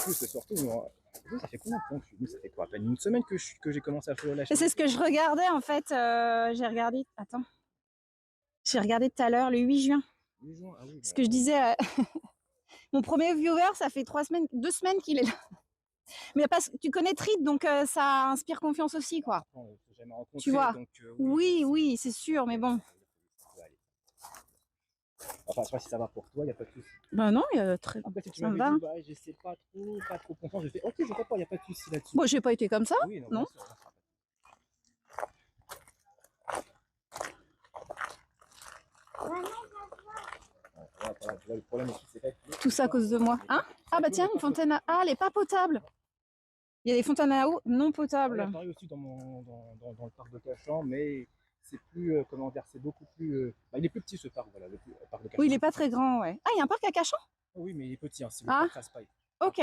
plus, surtout, ça fait combien de temps que je suis venu? Ça fait quoi? À peine une semaine que j'ai commencé à follow la Et chaîne. c'est ce que je regardais en fait. J'ai regardé. Attends. J'ai regardé tout à l'heure, le 8 juin. 8 juin, ah oui. Ce que je disais. Mon premier viewer, ça fait 2 semaines qu'il est là. Mais parce que tu connais Trid, donc ça inspire confiance aussi, quoi. Jamais rencontré, Tu vois. donc, oui, c'est sûr, mais bon. Enfin, je sais pas si ça va pour toi, il n'y a pas de souci. Ben non, il y a très. Après, si tu ça me m'avais va. dit, j'essaie pas trop confiance, je fais, ok, je sais pas, il n'y a pas de souci là-dessus. Bon, j'ai pas été comme ça, Oui, non. bien sûr, voilà, tu vois, le problème aussi, c'est que... Tout ça à cause de moi. Hein? Ah bah tiens, une fontaine à... Ah, elle est pas potable. Il y a des fontaines à eau non potables. Il apparaît aussi dans le parc de Cachan, mais c'est plus, comment dire, c'est beaucoup plus... il est plus petit ce parc, voilà, le parc de Cachan. Oui, il est pas très grand, ouais. Ah, il y a un parc à Cachan? Oui, mais il est petit, hein, c'est le Ah. parc Raspail. Ok.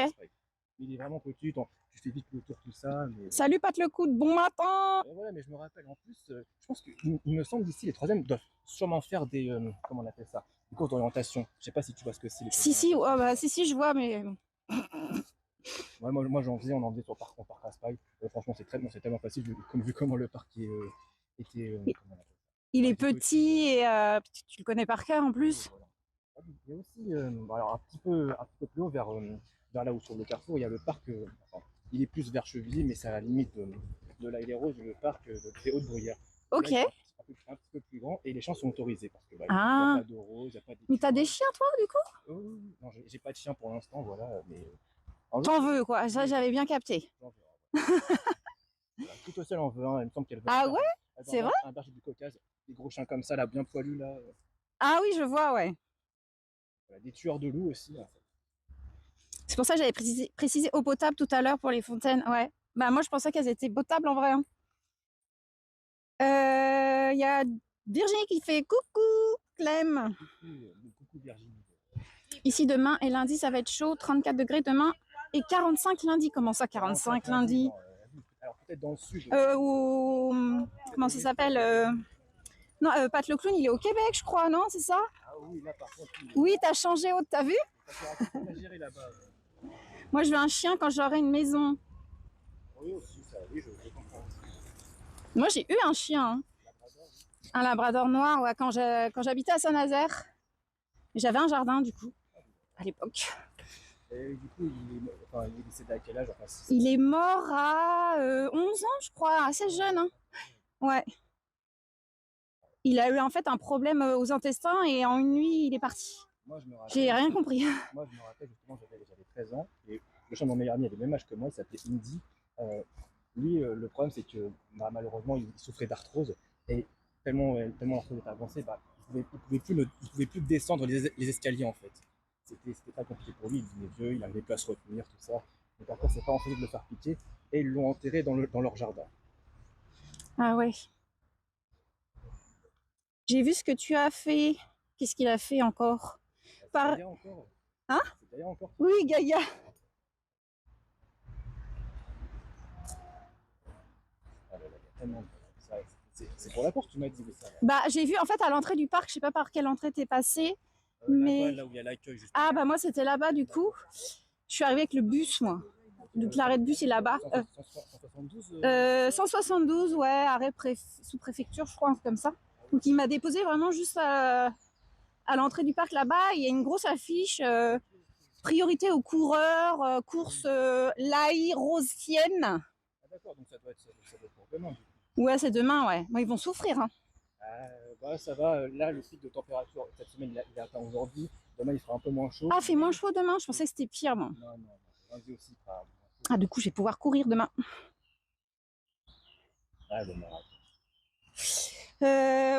Il est vraiment petit, tu fais vite le tour, tout ça. Mais... Salut Pat le coude, bon matin. Voilà, mais je me rappelle, en plus, je pense qu'il me semble d'ici, les troisièmes doivent sûrement faire des, comment on appelle ça, des cours d'orientation. Je sais pas si tu vois ce que c'est. Si, oh, bah, si, je vois, mais... Ouais, moi on en faisait sur en parc Raspail. Franchement, c'est tellement facile, vu comment le parc était... il est petit et tu le connais par cœur en plus. Voilà. Il y a aussi, alors un petit peu plus haut, vers là où sur le carrefour, il y a le parc, enfin, il est plus vers Chevilly, mais c'est à la limite de l'Aile des Roses, le parc de très haute bruyère. Ok. Là, un petit peu plus grand et les chiens sont autorisés parce que il n'y Ah. a pas de rose, il n'y a pas de... Mais t'as des chiens toi du coup? Non, j'ai pas de chien pour l'instant, voilà, mais... T'en veux quoi? Ça j'avais bien capté. Tout seul en veut un, il me semble qu'elle veut... Ah ouais? C'est vrai? Un berger du Caucase, des gros chiens comme ça, là, bien poilus, là. Ah oui, je vois, ouais. Voilà, des tueurs de loups aussi, là. C'est pour ça que j'avais précisé eau potable tout à l'heure pour les fontaines, ouais. Bah moi je pensais qu'elles étaient potables en vrai. Il y a Virginie qui fait coucou, Clem. Coucou Virginie. Ici demain et lundi ça va être chaud, 34 degrés demain et 45 lundi. Comment ça 45 lundi? Alors peut-être dans le sud. Comment ça s'appelle Non, Pat le clown il est au Québec je crois, non? C'est ça? Ah oui, là par contre. Oui, t'as changé, t'as vu? Moi je veux un chien quand j'aurai une maison. Oui aussi, ça, oui, je comprends. Moi j'ai eu un chien. Hein. Un labrador noir, ouais, quand j'habitais à Saint-Nazaire. J'avais un jardin du coup, à l'époque. Et du coup, il est décédé à quel âge? Enfin, il est mort à 11 ans, je crois, assez jeune. Hein. Ouais. Il a eu en fait un problème aux intestins et en une nuit, il est parti. J'ai rien compris. Moi, je me rappelle justement, j'avais 13 ans et le chien de mon meilleur ami avait le même âge que moi, il s'appelait Indy. Lui, le problème, c'est que malheureusement, il souffrait d'arthrose et tellement l'arthrose était avancée, il pouvait plus descendre les escaliers en fait. C'était très compliqué pour lui, il devenait vieux, il n'arrivait plus à se retenir, tout ça. Donc après, ses parents ont fait de le faire piquer et ils l'ont enterré dans leur jardin. Ah ouais. J'ai vu ce que tu as fait. Qu'est-ce qu'il a fait encore? Gaïa encore? Hein? C'est Gaïa encore? Oui, Gaïa. C'est pour la course, tu m'as dit ça. Bah, j'ai vu en fait à l'entrée du parc, je sais pas par quelle entrée t'es passé. Mais là où il y a l'accueil juste. Ah bah moi c'était là-bas du coup. Je suis arrivée avec le bus moi. Donc l'arrêt de bus est là-bas. 172, ouais, arrêt sous-préfecture, je crois, comme ça. Donc il m'a déposé vraiment juste à l'entrée du parc là-bas. Il y a une grosse affiche priorité aux coureurs, course l'aérosienne. Ah d'accord, donc ça doit être pour demain. Ouais, c'est demain, ouais. Moi, ils vont souffrir. Hein. Ça va. Là, le pic de température, cette semaine, il est atteint aujourd'hui. Demain, il fera un peu moins chaud. Ah, il fait moins chaud demain? Je pensais que c'était pire, moi. Non. Lundi aussi, pas. Ah, du coup, je vais pouvoir courir demain. Ah, demain.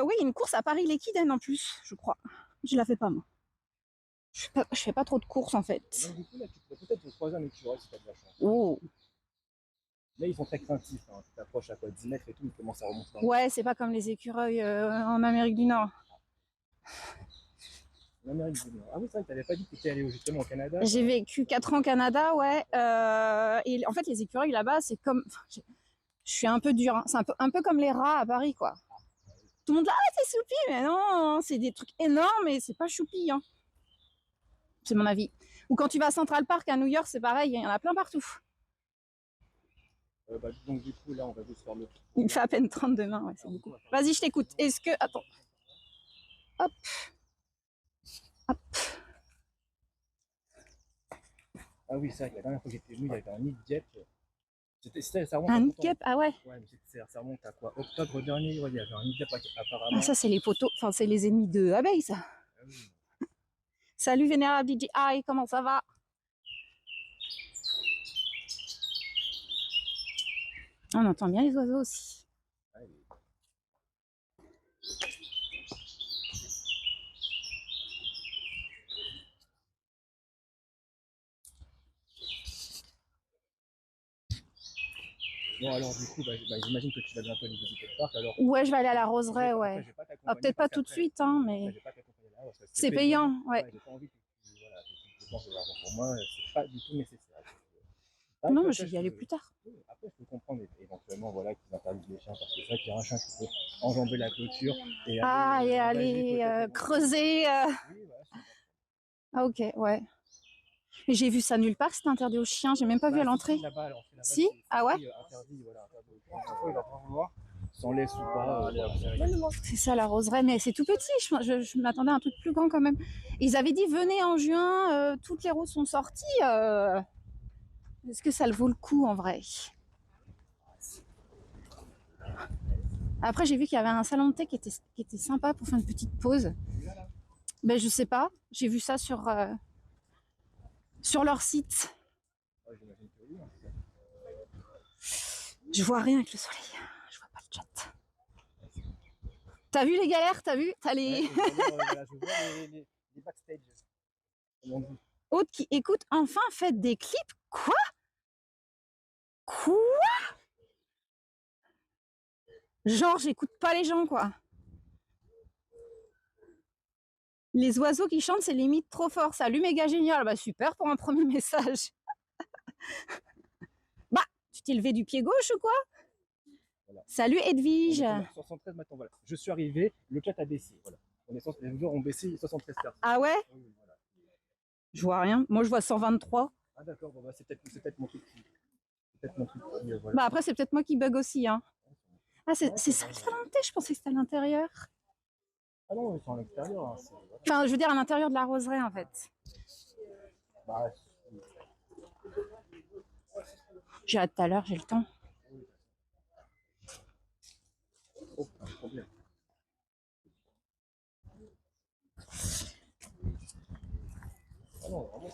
Oui, une course à Paris-Léquiden en plus, je crois. Je la fais pas, moi. Je fais pas trop de courses, en fait. Donc, du coup, là, tu pourrais peut-être croiser un écureuil si t'as de la chance. Oh. Là, ils sont très craintifs. Hein. Tu t'approches à quoi 10 mètres et tout, ils commencent à remonter. Ouais, c'est pas comme les écureuils en Amérique du Nord. En Amérique du Nord. Ah oui, c'est vrai que t'avais pas dit que t'étais allé justement au Canada. J'ai vécu 4 ans au Canada, ouais. Et en fait, les écureuils là-bas, c'est comme... Je suis un peu dure. Hein. C'est un peu comme les rats à Paris, quoi. Tout le monde là, ah, c'est choupi, mais non, c'est des trucs énormes et c'est pas choupi. Hein. C'est mon avis. Ou quand tu vas à Central Park à New York, c'est pareil, il y en a plein partout. Donc du coup, là, on va juste faire le tour. Il fait à peine 32 mains, ouais, c'est beaucoup. Vas-y, je t'écoute. Est-ce que... Attends. Hop. Hop. Ah oui, ça, la dernière fois que j'étais venu, il y avait un nid de guêpes. Ça remonte Un à nid de longtemps. guêpe, ah ouais. Ouais, mais ça remonte à quoi? Octobre dernier, ouais, il y avait un nid de guêpe apparemment. Ah, ça, c'est les poteaux, enfin, c'est les ennemis de abeilles, ça. Ah oui. Salut, vénérable DJI, comment ça va? On entend bien les oiseaux aussi. Ouais, bon, alors du coup, j'imagine que tu vas bientôt aller visiter le parc. Alors, Ouais, je vais aller à la roseraie, ouais. je vais pas Ah, t'accompagner peut-être pas parce tout de qu'après, suite, hein, je mais vais pas t'accompagner là parce que c'est payant, ouais. J'ai pas envie que tu dépenses de l'argent pour moi, c'est pas du tout nécessaire. Non, mais je vais y aller plus tard. Après, je peux comprendre éventuellement voilà, qu'ils interdisent les chiens parce que c'est vrai qu'il y a un chien qui peut enjamber la clôture et aller creuser. Oui, voilà, Ah, ok, ouais. J'ai vu ça nulle part, c'était interdit aux chiens, j'ai même pas vu à l'entrée. Si? Ah ouais? Interdit, voilà, interdit aux chiens. Il va pas voir sans laisse ou pas. C'est ça la roseraie, mais c'est tout petit, je m'attendais à un truc plus grand quand même. Ils avaient dit venez en juin, toutes les roses sont sorties. Est-ce que ça le vaut le coup en vrai? Après, j'ai vu qu'il y avait un salon de thé qui était sympa pour faire une petite pause. Ben, je sais pas, j'ai vu ça sur leur site. Je vois rien avec le soleil, je vois pas le chat. T'as vu les galères? T'as vu? T'as les... Je vois les backstage. Autre qui écoute, enfin faites des clips? Quoi? Genre, j'écoute pas les gens, quoi. Les oiseaux qui chantent, c'est limite trop fort. Salut, méga génial. Bah, super pour un premier message. Bah, tu t'es levé du pied gauche ou quoi? Voilà. Salut, Edwige. 73 maintenant, voilà. Je suis arrivé, le chat a baissé. Voilà. Les joueurs ont baissé 73 personnes. Ah ouais? Oui, voilà. Je vois rien. Moi, je vois 123. Ah d'accord, bon, bah, c'est peut-être mon truc. Voilà. Bah après, c'est peut-être moi qui bug aussi. Hein. Ah, c'est ça le salon de thé? Je pensais que c'était à l'intérieur. Ah non, ils sont à l'extérieur. Hein, enfin, je veux dire à l'intérieur de la roseraie, en fait. Bah, j'ai hâte tout à l'heure, j'ai le temps. Oh, pas de problème. Ah non, vraiment.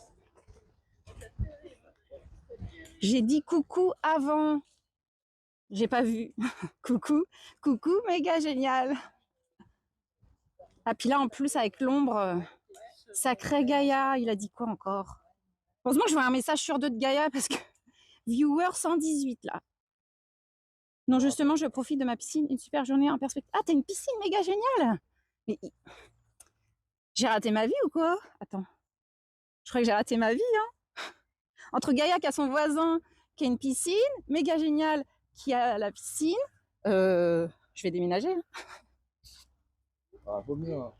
J'ai dit coucou avant. J'ai pas vu. Coucou, méga génial. Ah, puis là, en plus, avec l'ombre, sacré Gaïa, il a dit quoi encore? Heureusement que je vois un message sur 2 de Gaïa parce que viewer 118 là. Non, justement, je profite de ma piscine, une super journée en perspective. Ah, t'as une piscine méga géniale! Mais j'ai raté ma vie ou quoi? Attends. Je crois que j'ai raté ma vie, hein. Entre Gaïa qui a son voisin qui a une piscine, méga génial qui a la piscine, je vais déménager. Hein. Ah, vaut mieux. Hein.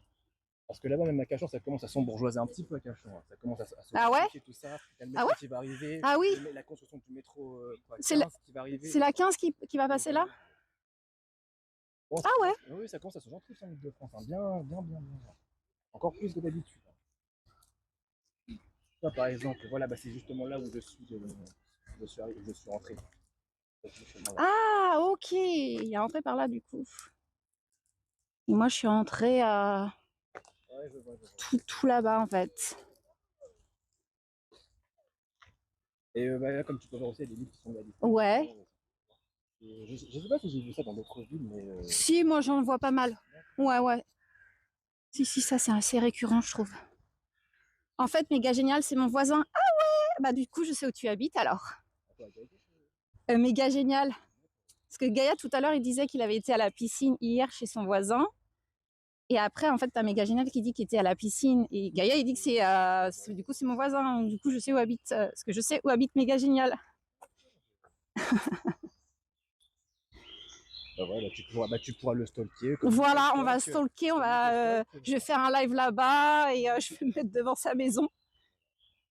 Parce que là-bas, même à Cachan, ça commence à s'embourgeoiser un petit peu à Cachan. Hein. Ça commence à se ah ouais? Tout ça. Il y a le métro qui va arriver. Ah oui. La construction du métro 15 qui va arriver. C'est la 15 qui va passer là? Bon, ah ouais? Oui, ça commence à se gentrifier en Ile-de-France. Hein. Bien. Encore plus que d'habitude. Là, par exemple, voilà, c'est justement là où je suis rentré. Ah, ok. Il est rentré par là, du coup. Et moi, je suis rentrée à tout là-bas, en fait. Et là, comme tu peux voir aussi, il y a des livres qui sont là. Ouais. Je sais pas si j'ai vu ça dans d'autres villes, mais... Si, moi, j'en vois pas mal. Ouais. Si, ça, c'est assez récurrent, je trouve. En fait, méga génial, c'est mon voisin. Ah ouais! Bah, du coup, je sais où tu habites, alors. Méga génial. Parce que Gaïa, tout à l'heure, il disait qu'il avait été à la piscine hier chez son voisin. Et après, en fait, t'as méga génial qui dit qu'il était à la piscine. Et Gaïa, il dit que c'est du coup, c'est mon voisin. Du coup, je sais où habite, parce que je sais où habite méga génial. Voilà, tu pourras le stalker. Voilà, on va stalker, je vais faire un live là-bas et je vais me mettre devant sa maison.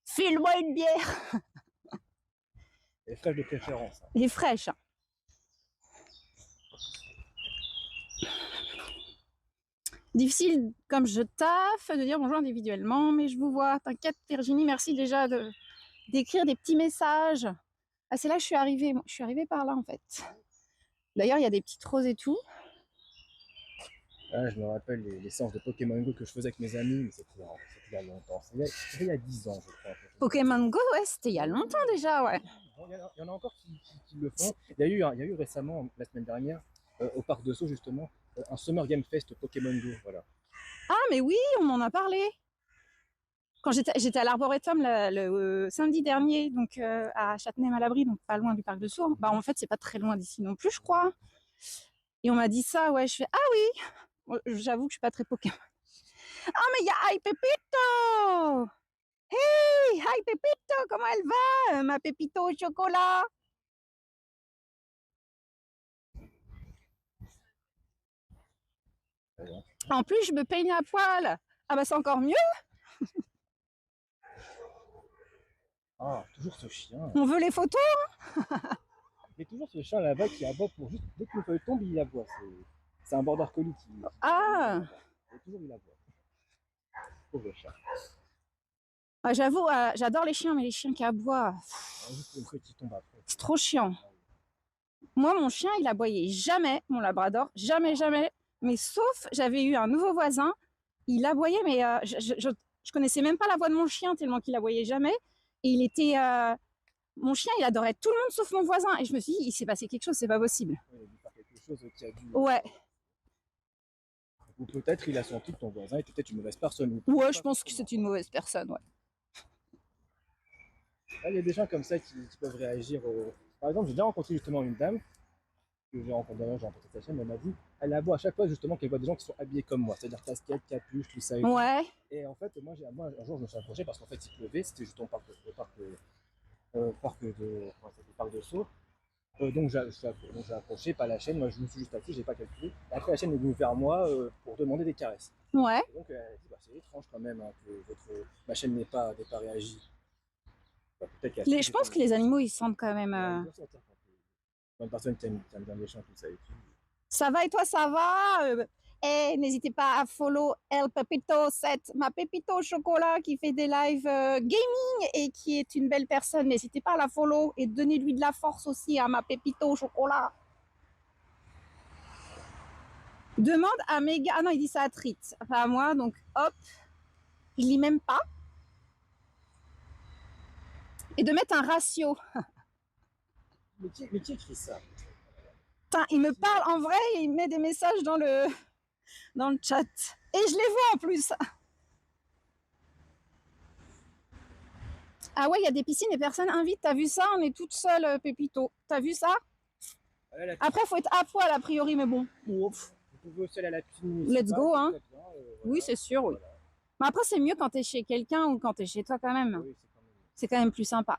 File-moi une bière. Elle est fraîche de préférence. Hein. Elle est fraîche. Hein. Difficile, comme je taffe, de dire bonjour individuellement, mais je vous vois. T'inquiète, Virginie, merci déjà d'écrire des petits messages. Ah, c'est là que je suis arrivée. Je suis arrivée par là, en fait. D'ailleurs, il y a des petites roses et tout. Ah, je me rappelle les séances de Pokémon Go que je faisais avec mes amis, mais c'était il y a longtemps. C'était il y a 10 ans, je crois. Pokémon Go, ouais, c'était il y a longtemps déjà, ouais. Il y en a encore qui le font. Il y a eu récemment, la semaine dernière, au parc de Sceaux, justement, un Summer Game Fest Pokémon Go. Voilà. Ah, mais oui, on m'en a parlé. Quand j'étais à l'Arboretum le samedi dernier, donc à Châtenay-Malabry, donc pas loin du parc de Sceaux. Bah, en fait, c'est pas très loin d'ici non plus, je crois. Et on m'a dit ça, ouais, je fais ah oui. J'avoue que je suis pas très Pokémon. Ah, mais il y a Hi Pépito. Hey, Hi Pépito, comment elle va, ma Pépito au chocolat? En plus, je me peigne à poil. Ah bah c'est encore mieux. Ah, toujours ce chien. On veut les photos. Mais toujours ce chien là-bas qui aboie pour juste dès que le feuille tombe, il aboie. C'est un border collie qui. Ah. Et toujours il aboie. Pauvre chien. Ah, j'avoue, j'adore les chiens, mais les chiens qui aboient, Juste le feuille qui tombe après. c'est trop chiant. Moi, mon chien, il aboyait jamais, mon labrador, jamais, jamais. Mais sauf, j'avais eu un nouveau voisin, il aboyait, mais je connaissais même pas la voix de mon chien tellement qu'il aboyait jamais. Et il était, mon chien, il adorait tout le monde sauf mon voisin. Et je me suis dit, il s'est passé quelque chose, c'est pas possible. Il a dû faire quelque chose qui a dû. Ouais. Ou peut-être il a senti que ton voisin était peut-être une mauvaise personne. Ouais, je pense que c'est une mauvaise personne, ouais. Là, il y a des gens comme ça qui peuvent réagir. Par exemple, j'ai déjà rencontré justement une dame que j'ai rencontré sa chaîne, elle m'a dit, elle aboie à chaque fois justement qu'elle voit des gens qui sont habillés comme moi, c'est-à-dire casquette, capuche, tout ça. Et ouais. Tout. Et en fait, moi, un jour, je me suis approché parce qu'en fait, il pleuvait, c'était juste au parc de Sceaux. Donc j'ai approché, pas la chaîne, moi je me suis juste assis, j'ai pas calculé. Et après la chaîne est venue vers moi pour demander des caresses. Ouais. Et donc elle a dit, bah, c'est étrange quand même hein, que ma chaîne n'ait pas réagi. Bah, je pense que les animaux ils sentent quand même. Une personne qui aime bien les chiens, tout ça et tout. Ça va et toi, ça va? N'hésitez pas à follow El Pepito 7, ma Pépito au chocolat qui fait des lives gaming et qui est une belle personne. N'hésitez pas à la follow et donnez-lui de la force aussi à ma Pépito au chocolat. Demande à Méga. Ah non, il dit ça à Trit, pas à moi, donc hop, je lis même pas. Et de mettre un ratio. Mais qui écrit ça? Putain, il me parle en vrai et il met des messages dans le chat. Et je les vois en plus. Ah ouais, il y a des piscines et personne invite. T'as vu ça? On est toute seule, Pépito. T'as vu ça? Après, il faut être à poil a priori, mais bon. Ouf. Vous pouvez aussi aller à la piscine. Let's go, hein. Bien, voilà. Oui, c'est sûr, oui. Voilà. Mais après, c'est mieux quand t'es chez quelqu'un ou quand t'es chez toi quand même. Oui, c'est quand même plus sympa.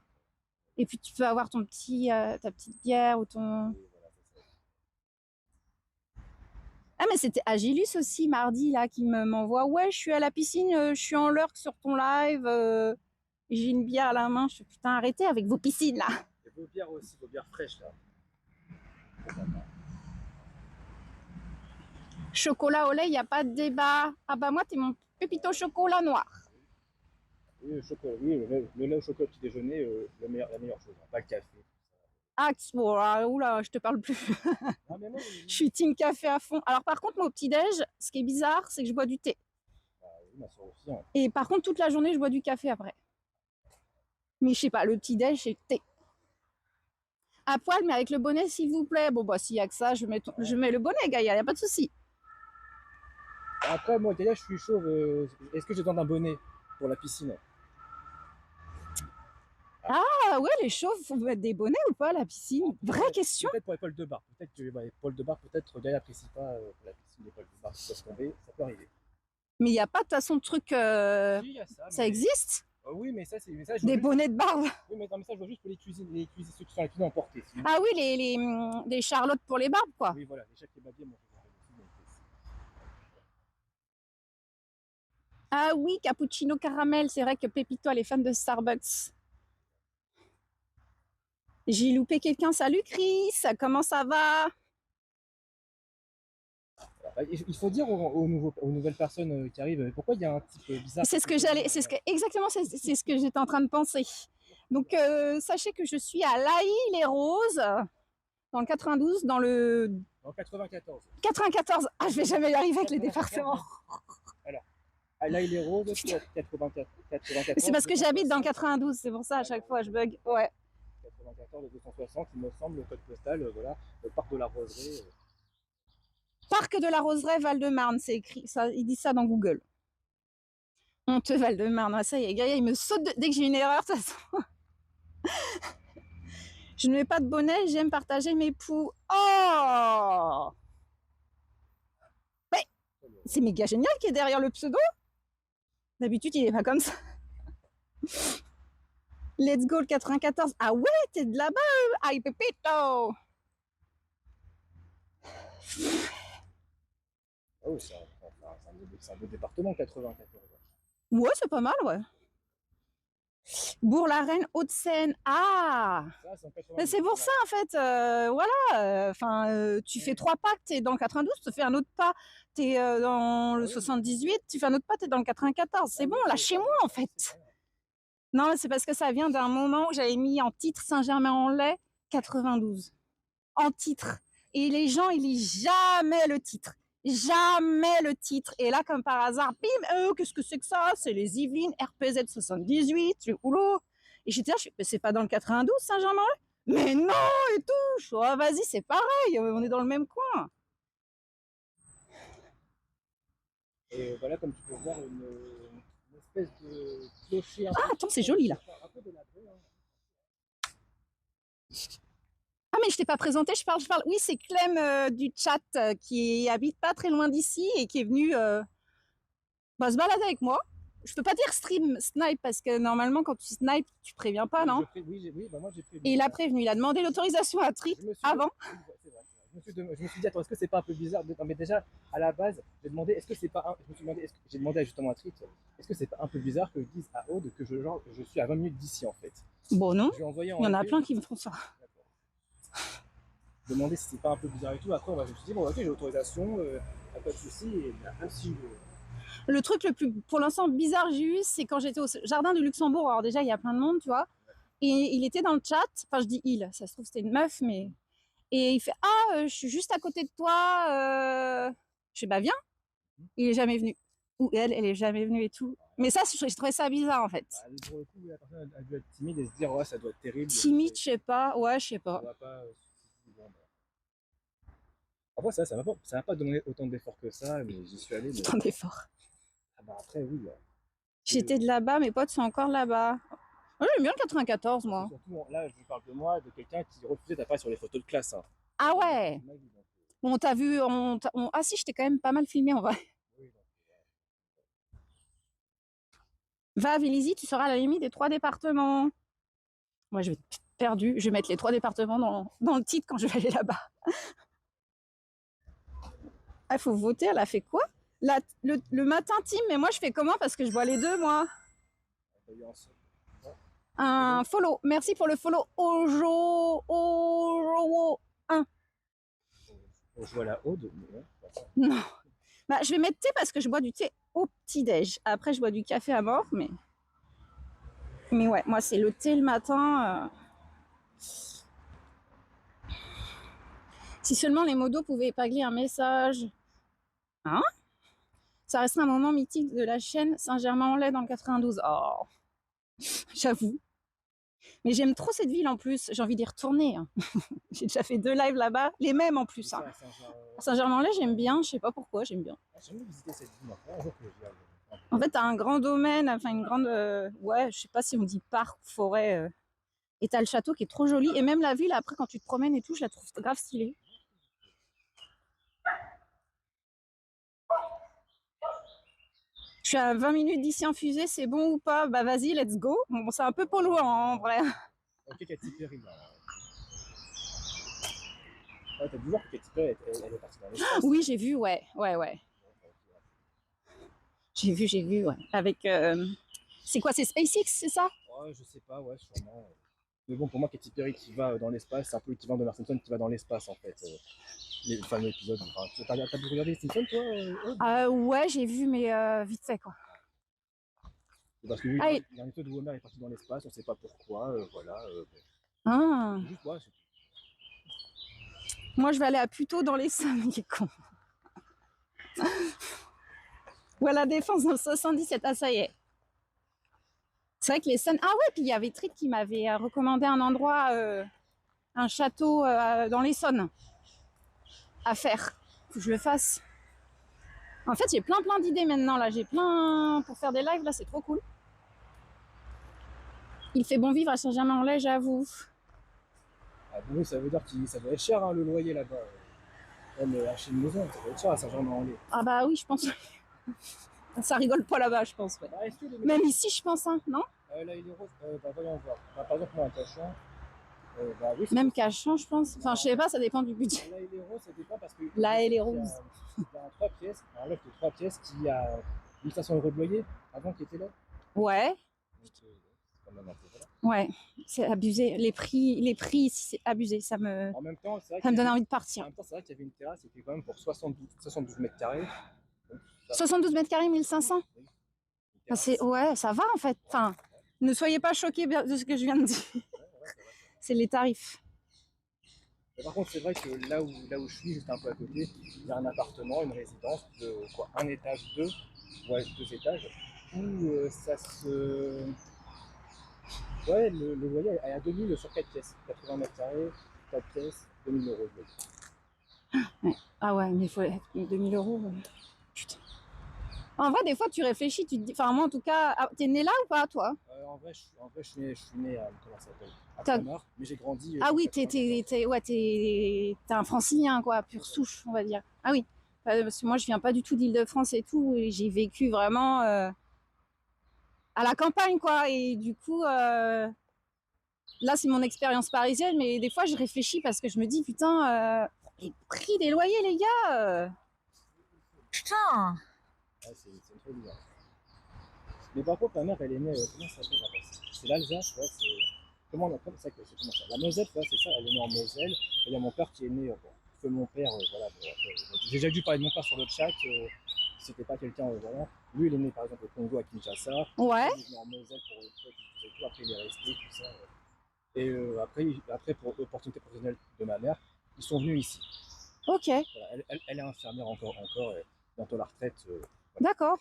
Et puis, tu peux avoir ton ta petite bière ou ton... Oui, voilà, ah, mais c'était Agilus aussi, mardi, là, qui m'envoie. Ouais, je suis à la piscine, je suis en lurk sur ton live. J'ai une bière à la main. Je suis putain, arrêtez avec vos piscines, là. Et vos bières aussi, vos bières fraîches, là. Chocolat au lait, il n'y a pas de débat. Ah bah moi, t'es mon pépito chocolat noir. Oui, le lait au chocolat petit déjeuner, la meilleure chose, hein, pas le café. Ah, oula, je te parle plus. Non, mais moi, je suis team café à fond. Alors par contre, moi au petit-déj, ce qui est bizarre, c'est que je bois du thé. Bah, oui, ma soeur aussi, hein. Et par contre, toute la journée, je bois du café après. Mais je sais pas, le petit-déj, c'est thé. À poil, mais avec le bonnet, s'il vous plaît. Bon, bah, s'il y a que ça, je mets le bonnet, Gaïa, y a pas de souci. Après, moi, Gaïa, je suis chauve. Est-ce que j'ai besoin d'un bonnet pour la piscine? Ah ouais, les chauves, faut mettre des bonnets ou pas à la piscine? Vraie question. Peut-être pour les poils de barbe. Peut-être que les poils de barbe, peut-être Gaïa n'apprécie pas la piscine, les poils de barbe qui peuvent tomber. Ça peut arriver. Mais il n'y a pas de toute façon de truc. Si, y a ça existe? Oui, mais ça, c'est. Des bonnets de barbe. Oui, mais non, mais ça, je vois juste pour les cuisines, ceux qui sont à la cuisine emportés. Sinon... Ah oui, des charlottes pour les barbes, quoi. Oui, voilà, les chèques kebabiers, moi, Ah oui, cappuccino caramel. C'est vrai que Pépito, elle est fan de Starbucks. J'ai loupé quelqu'un. Salut Chris, comment ça va? Il faut dire aux nouvelles personnes qui arrivent pourquoi il y a un type bizarre. C'est ce que j'allais, c'est ce que exactement, c'est ce que j'étais en train de penser. Donc sachez que je suis à Laï-les-Roses, dans le 92, dans le En 94. 94. Ah, je vais jamais y arriver avec les départements. Alors, là il est rose, 84. C'est parce que j'habite dans le 92, c'est pour ça à chaque fois je bug. Ouais. 94 et 260, il me semble, le code postal, voilà, le parc de la Roseraie. Parc de la Roseraie, Val-de-Marne, c'est écrit. Ça, il dit ça dans Google. Honteux Val-de-Marne. Ah, ça y est, Gaïa, il me saute dès que j'ai une erreur, de toute façon. Je ne mets pas de bonnet, j'aime partager mes poux. Oh! Ouais, c'est méga génial qui est derrière le pseudo. D'habitude, il est pas comme ça. Let's go le 94. Ah ouais, t'es de là-bas, aïe Pépito. Ah oui, c'est un beau département, 94. Ouais, c'est pas mal, ouais. Bourg-la-Reine, Hauts-de-Seine. Ah! C'est pour ça, en fait. Voilà. Tu fais 3 pas, t'es dans le 92, tu fais un autre pas, t'es dans le 78, tu fais un autre pas, t'es dans le 94. C'est bon, lâchez-moi, en fait. Non, c'est parce que ça vient d'un moment où j'avais mis en titre Saint-Germain-en-Laye 92. En titre. Et les gens, ils lisent jamais le titre. Jamais le titre. Et là, comme par hasard, bim, qu'est-ce que c'est que ça? C'est les Yvelines, RPZ 78, le houlot. Et j'étais là, c'est pas dans le 92, Saint-Germain-en-Laye? Mais non, et tout. Je dis, oh, vas-y, c'est pareil, on est dans le même coin. Et voilà, comme tu peux voir, une espèce de clocher. Ah, attends, c'est joli, là. Un peu délabré, hein. Ah, mais je t'ai pas présenté, je parle. Oui, c'est Clem du chat qui habite pas très loin d'ici et qui est venu se balader avec moi. Je peux pas dire stream snipe parce que normalement quand tu snipes, tu préviens pas, non? Oui, bah moi j'ai prévenu. Et il a prévenu, il a demandé l'autorisation à Treat avant. C'est vrai. Je me suis dit, attends, est-ce que c'est pas un peu bizarre non, mais déjà, à la base, j'ai demandé, est-ce que c'est pas je me suis demandé, j'ai demandé justement à Treat, est-ce que c'est pas un peu bizarre que je dise à Aude que je suis à 20 minutes d'ici en fait? Bon, non. Je lui ai envoyé il y en a plein qui me font ça. Demander si c'est pas un peu bizarre et tout. Après, je me suis dit, bon, ok, j'ai l'autorisation, pas de souci. Et même si Le truc le plus, pour l'instant, bizarre que j'ai eu, c'est quand j'étais au jardin du Luxembourg. Alors déjà, il y a plein de monde, tu vois. Et il était dans le chat. Enfin, je dis il, ça se trouve, c'était une meuf, mais. Et il fait, ah, je suis juste à côté de toi. Je fais, bah viens. Il est jamais venu. Ou elle est jamais venue et tout. Mais ça, je trouvais ça bizarre, en fait. Bah, pour le coup, la personne a dû être timide et se dire, ouais, ça doit être terrible. Timide, je sais pas. Ouais, je sais pas. Après, ça m'a pas donné autant d'efforts que ça, mais j'y suis allé. Autant d'efforts. Ah bah après, oui. J'étais de là-bas, mes potes sont encore là-bas. Ouais, j'aime bien le 94, moi. Surtout, là, je parle de moi, de quelqu'un qui refusait d'apparaître sur les photos de classe. Hein. Ah ouais. On t'a vu, ah si, je t'ai quand même pas mal filmé en vrai. Va à Vélizy, tu seras à la limite des 3 départements. Moi, je vais être perdu. Je vais mettre les 3 départements dans le titre quand je vais aller là-bas. Ah, il faut voter, elle a fait quoi? Le matin, team, mais moi, je fais comment? Parce que je vois les deux, moi. Un follow. Merci pour le follow. Ojo 1. Je vois la Aude. Non. Bah, je vais mettre thé parce que je bois du thé au petit-déj. Après, je bois du café à mort, mais ouais, moi, c'est le thé le matin. Si seulement les modos pouvaient épingler un message. Hein? Ça resterait un moment mythique de la chaîne Saint-Germain-en-Laye dans le 92. Oh, j'avoue. Mais j'aime trop cette ville en plus. J'ai envie d'y retourner. Hein. J'ai déjà fait 2 lives là-bas, les mêmes en plus. Hein. Saint-Germain-en-Laye, j'aime bien. Je sais pas pourquoi, j'aime bien. J'aime visiter cette ville. Un jour que je viens. En fait, t'as un grand domaine, enfin une grande, ouais, je sais pas si on dit parc, forêt, et t'as le château qui est trop joli, et même la ville, après, quand tu te promènes et tout, je la trouve grave stylée. Je suis à 20 minutes d'ici en fusée, c'est bon ou pas? Bah vas-y, let's go. Bon, c'est un peu polluant en vrai. Ok, Katy Perry, là. Ouais, t'as dû voir que Katy Perry, elle est partie dans l'espace. Oui, j'ai vu, ouais. J'ai vu, ouais. Avec. C'est quoi, c'est SpaceX, c'est ça? Ouais, je sais pas, ouais, sûrement. Mais bon, pour moi, Katy Perry qui va dans l'espace, c'est un peu l'équivalent de Homer Simpson qui va dans l'espace, en fait. Les fameux épisodes. Enfin, t'as pu regarder les Simpsons, toi, Aude? Ouais, j'ai vu, mais vite fait, quoi. Parce que lui, Ah, il y a un épisode où Homer est parti dans l'espace, on sait pas pourquoi, voilà. ah. Juste, ouais, Moi, je vais aller à Puteaux dans les Sommes, il est con. Ou à la Défense dans le 77. Ah, ça y est. C'est vrai que les scènes. Ah ouais, puis il y avait Trit qui m'avait recommandé un endroit, un château dans l'Essonne à faire. Faut que je le fasse. En fait, j'ai plein d'idées maintenant là. J'ai plein pour faire des lives là, c'est trop cool. Il fait bon vivre à Saint-Germain-en-Laye, j'avoue. ah, bon, oui, ça veut dire que ça va être cher, hein, le loyer là-bas. Même acheter une maison, ça va être cher à Saint-Germain-en-Laye. Ah bah oui, je pense. Ça rigole pas là-bas, je pense. Ouais. Bah, est-ce que les Même ici, je pense, hein, non? là, il est rose. Bah, voyons voir. Bah, par exemple, moi, à Cachan, bah oui, c'est Même possible. Cachan, je pense. Enfin, je sais pas, ça dépend du budget. Là, il est rose, ça dépend parce que. Là, elle est il y a, rose. il y a un 3 pièces, un loft de 3 pièces qui a 1500 € de loyer avant qu'il était là. Ouais, Donc, c'est quand même un peu, voilà. ouais, c'est abusé. Les prix ici, c'est abusé. En même temps, c'est vrai Ça me qu'il y donne avait, envie de en partir. même temps, c'est vrai qu'il y avait une terrasse qui était quand même pour 72 mètres carrés. Donc, 72 mètres carrés, 1500. oui, une Enfin, terrasse. ouais, ça va en fait. Enfin, ne soyez pas choqués de ce que je viens de dire. Ouais, ouais, ça va, ça va. C'est les tarifs. Mais par contre, c'est vrai que là où je suis, juste un peu à côté, il y a un appartement, une résidence de quoi, un étage, ouais, 2 étages, où ça se. Ouais, le loyer est à 2000 sur 4 pièces. 80 mètres carrés, 4 pièces, 2000 € de loyer. Ouais. Ah ouais, mais il faut 2000 euros. Putain. En vrai, des fois, tu réfléchis, tu te dis. Enfin, moi, en tout cas, t'es né là ou pas, toi? En vrai, je suis né à, comment ça s'appelle, à T'as- Clamart, mais j'ai grandi Ah dans le oui, 94. ouais, t'es un francilien, quoi, pure souche, on va dire. Ah oui, parce que moi, je viens pas du tout d'Île-de-France et tout, et j'ai vécu vraiment à la campagne, quoi. Et du coup, là, c'est mon expérience parisienne, mais des fois, je réfléchis parce que je me dis, putain, les prix des loyers, les gars. Putain. Ouais, c'est une folie, hein. Mais par contre, ma mère, elle est née, comment ça s'appelle là-bas? C'est l'Alsace, ouais, c'est. Comment on appelle ça, c'est comment ça? La Moselle, ouais, c'est ça, elle est née en Moselle. Et il y a mon père qui est né, bon, que mon père, voilà. Bon, j'ai déjà dû parler de mon père sur le chat, c'était pas quelqu'un, voilà. Lui, il est né par exemple au Congo, à Kinshasa. Ouais. Il est venu en Moselle pour le truc, il faisait tout, après il est resté, tout ça. Et après, pour opportunité professionnelle de ma mère, ils sont venus ici. Ok. Voilà, elle est infirmière encore, bientôt la retraite. Voilà. D'accord.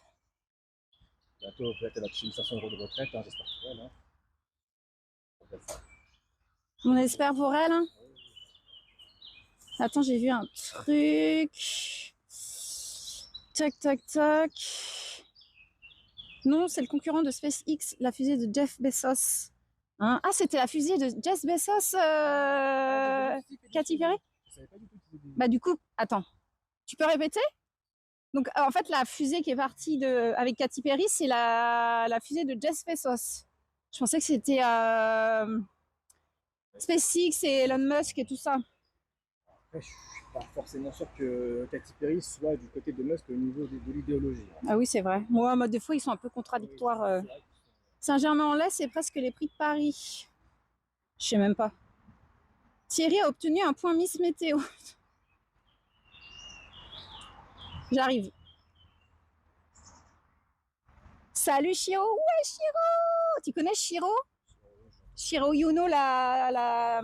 Bientôt, peut-être elle va toucher 1500 € de retraite, hein, j'espère pour elle. Hein. On espère pour elle. Hein. Attends, j'ai vu un truc. Tac, tac, tac. Non, c'est le concurrent de SpaceX, la fusée de Jeff Bezos. Hein, ah, c'était la fusée de Jeff Bezos, Katy Perry. Je savais pas du tout qu'ils Bah du coup, attends, tu peux répéter? Donc en fait, la fusée qui est partie avec Katy Perry, c'est la fusée de Jeff Bezos. Je pensais que c'était SpaceX et Elon Musk et tout ça. Après, je suis pas forcément sûr que Katy Perry soit du côté de Musk au niveau de l'idéologie. Hein. Ah oui, c'est vrai. Moi, des fois, ils sont un peu contradictoires. C'est vrai qu'ils sont- Saint-Germain-en-Laye, c'est presque les prix de Paris. Je sais même pas. Thierry a obtenu un point Miss Météo. J'arrive. Salut Chiro. Ouais, Chiro. Tu connais Chiro? Chiro Yuno, Ah,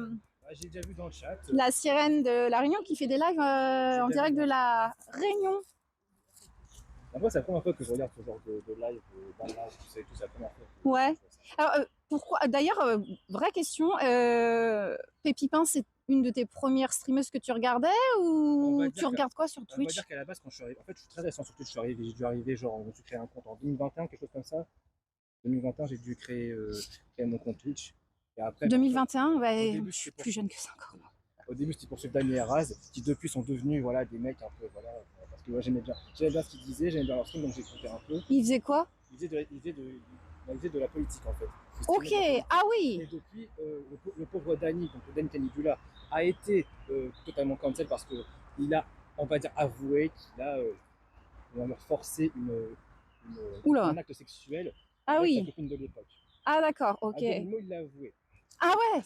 j'ai déjà vu dans le chat. la sirène de La Réunion qui fait des lives en direct de la Réunion. Moi, c'est la première fois que je regarde ce genre de live, dans le live, tout ça, c'est la première fois. Ouais. Alors, pourquoi d'ailleurs, vraie question, Pépi Pain, c'est une de tes premières streameuses que tu regardais ou tu regardes quoi sur On va Twitch? dire qu'à la base, quand je suis arrivé, en fait, je suis très récent sur Twitch. J'ai dû arriver, genre, je me suis créé un compte en 2021, quelque chose comme ça. 2021, j'ai dû créer mon compte Twitch. Et après, 2021, au ouais, début, je suis c'était plus jeune que ça encore. au début, c'était pour suivre Dany et Raz, qui depuis sont devenus voilà, des mecs un peu. Voilà, parce que ouais, j'aimais bien ce qu'ils disaient, j'aimais bien leur stream, donc j'écoutais un peu. Il faisait quoi? Ils faisaient de la politique en fait. Ok, ah oui. Et depuis, le pauvre Dany, donc Dany Canigula, a été totalement cancel parce qu'il a, on va dire, avoué qu'il a forcé Oula. un acte sexuel Ah avec sa oui. copine de l'époque. Ah d'accord, À ok. demi-mot, il l'a avoué. Ah ouais.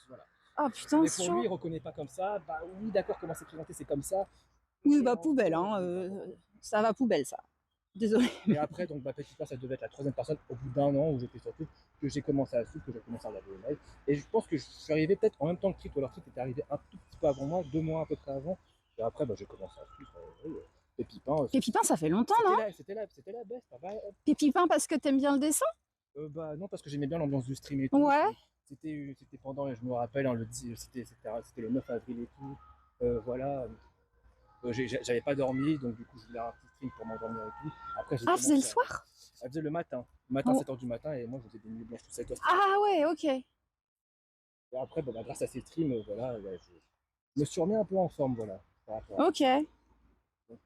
Voilà. Oh putain, Mais c'est pour lui, il chaud. reconnaît pas comme ça. Bah oui, d'accord, comment c'est présenté, c'est comme ça. Oui, Et bah en poubelle, gros, hein. oui, bah, voilà. Ça va poubelle, ça. Désolée. Et après, donc, bah, petit pas, ça devait être la troisième personne au bout d'un an où j'étais sur Twitch que j'ai commencé à suivre, que j'ai commencé à regarder les lives. Et je pense que je suis arrivé peut-être en même temps que Trit, ou alors Trit était arrivé un tout petit peu avant moi, 2 mois à peu près avant. Et après, bah, j'ai commencé à suivre. Et Pipin, Pépipin, ça fait longtemps, non? c'était la best. Ah bah, Pépipin parce que t'aimes bien le dessin? bah non, parce que j'aimais bien l'ambiance du stream et tout. Ouais. C'était pendant, je me rappelle, hein, c'était le 9 avril et tout. Voilà. J'avais pas dormi, donc du coup, je voulais un petit stream pour m'endormir et tout. Après, j'ai Ah, faisait le commencé à. soir? Elle faisait le matin. Le matin, Oh. 7h du matin, et moi, je faisais des nuits blanches tout 7h. Ah ouais, ok. Et après, bah, grâce à ces streams, voilà, ouais, je me suis remis un peu en forme, voilà. Par rapport à Ok. donc,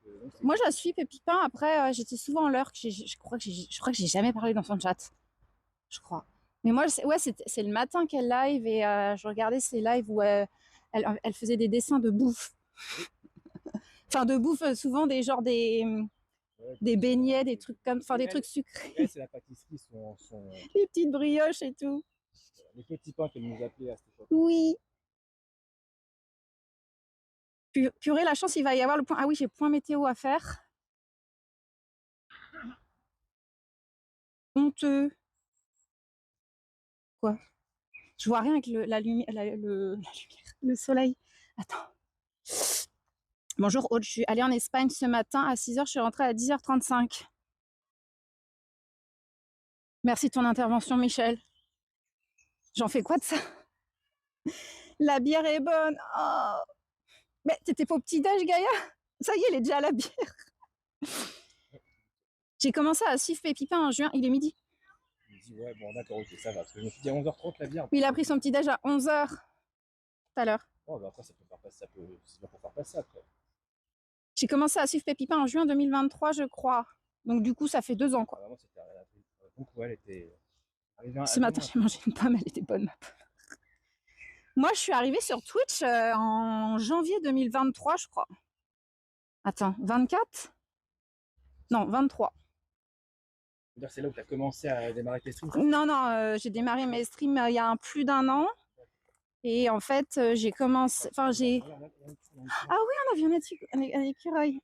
Moi, je la suis, Pépipin. Après, j'étais souvent en l'heure. Je crois que j'ai jamais parlé dans son chat. Je crois. Mais moi, ouais, c'est le matin qu'elle live et je regardais ses lives où elle faisait des dessins de bouffe. Enfin, de bouffe, souvent ouais, des beignets, des et- trucs comme, enfin, et des elle, trucs sucrés, elle, c'est la pâtisserie, les petites brioches et tout. les petits pains qu'elle nous appelait à cette époque. Oui. Purée, la chance, il va y avoir le point. Ah oui, j'ai point météo à faire. Honteux. Quoi? Je vois rien avec la lumière, le soleil. Attends. Bonjour Aude, je suis allée en Espagne ce matin à 6h, je suis rentrée à 10h35. Merci de ton intervention, Michel. J'en fais quoi de ça? La bière est bonne. Oh. Mais t'étais pas au petit-déj, Gaïa? Ça y est, elle est déjà à la bière. J'ai commencé à suivre Pépipin en juin, il est midi. Je me dis, ouais, bon, d'accord, ok, ça va. Parce que je me suis dit à 11h30 la bière. Il a pris son petit-déj à 11h tout à l'heure. Oh, bah après, ça peut faire passer, c'est pas pour faire passer après. J'ai commencé à suivre Pépipin en juin 2023, je crois. Donc du coup, ça fait 2 ans, quoi. Vraiment, c'était donc, ouais, elle était arrivée Ce matin, j'ai mangé une pomme, elle était bonne, ma pomme. Moi, je suis arrivée sur Twitch en janvier 2023, je crois. Attends, 24? Non, 23. C'est-à-dire, c'est là où tu as commencé à démarrer tes streams? Non, non, j'ai démarré mes streams il y a plus d'1 an. Et en fait, j'ai commencé. Enfin, j'ai. Ah oui, on a vu un écureuil.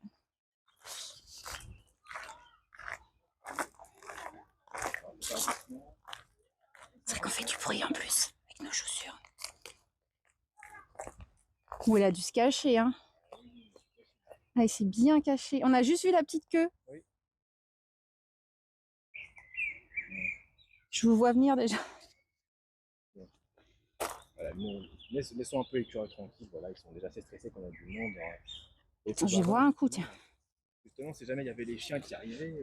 C'est vrai qu'on fait du bruit en plus avec nos chaussures. Où elle a dû se cacher, hein. Ah, il s'est bien caché. On a juste vu la petite queue. Oui. Je vous vois venir déjà. Voilà, nous, laissons un peu les écureuils tranquilles. Voilà, ils sont déjà assez stressés qu'on a du monde. Attends, je vais voir un coup, tiens. Justement, si jamais il y avait les chiens qui arrivaient.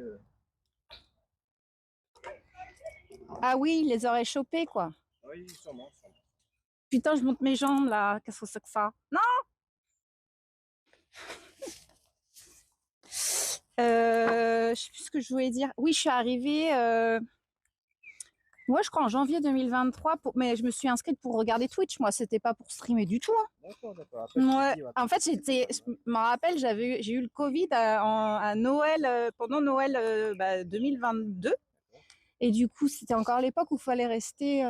Ah oui, il les aurait chopés, quoi. Oui, sûrement. Putain, je monte mes jambes là. Qu'est-ce que c'est que ça? Non! Je sais plus ce que je voulais dire. Oui, je suis arrivée. Ouais, je crois en janvier 2023. Mais je me suis inscrite pour regarder Twitch. Moi, c'était pas pour streamer du tout. Hein. D'accord, d'accord. Ouais. En fait, je me rappelle, j'ai eu le Covid à Noël, pendant Noël 2022. Et du coup, c'était encore l'époque où il fallait rester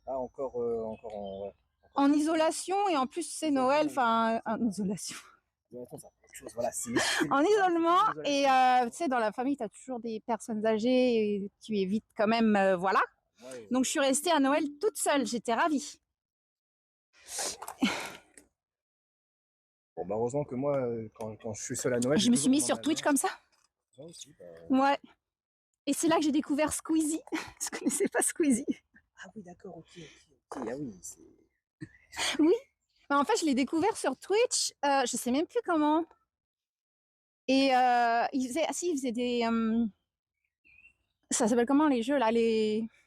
encore ouais. en isolation. Et en plus, c'est Noël, enfin, en isolation. Voilà, en isolement. Et tu sais, dans la famille, tu as toujours des personnes âgées et tu évites quand même, voilà. Ouais. Donc, je suis restée à Noël toute seule. J'étais ravie. Bon, bah, heureusement que moi, quand je suis seule à Noël. Je me suis mise sur Twitch comme ça. Aussi, ouais. Et c'est là que j'ai découvert Squeezie. Je connaissais pas Squeezie. Ah oui, d'accord, ok. Ah oui, oui. En fait, je l'ai découvert sur Twitch. Je sais même plus comment. Et il faisait des. Ça s'appelle comment les jeux là?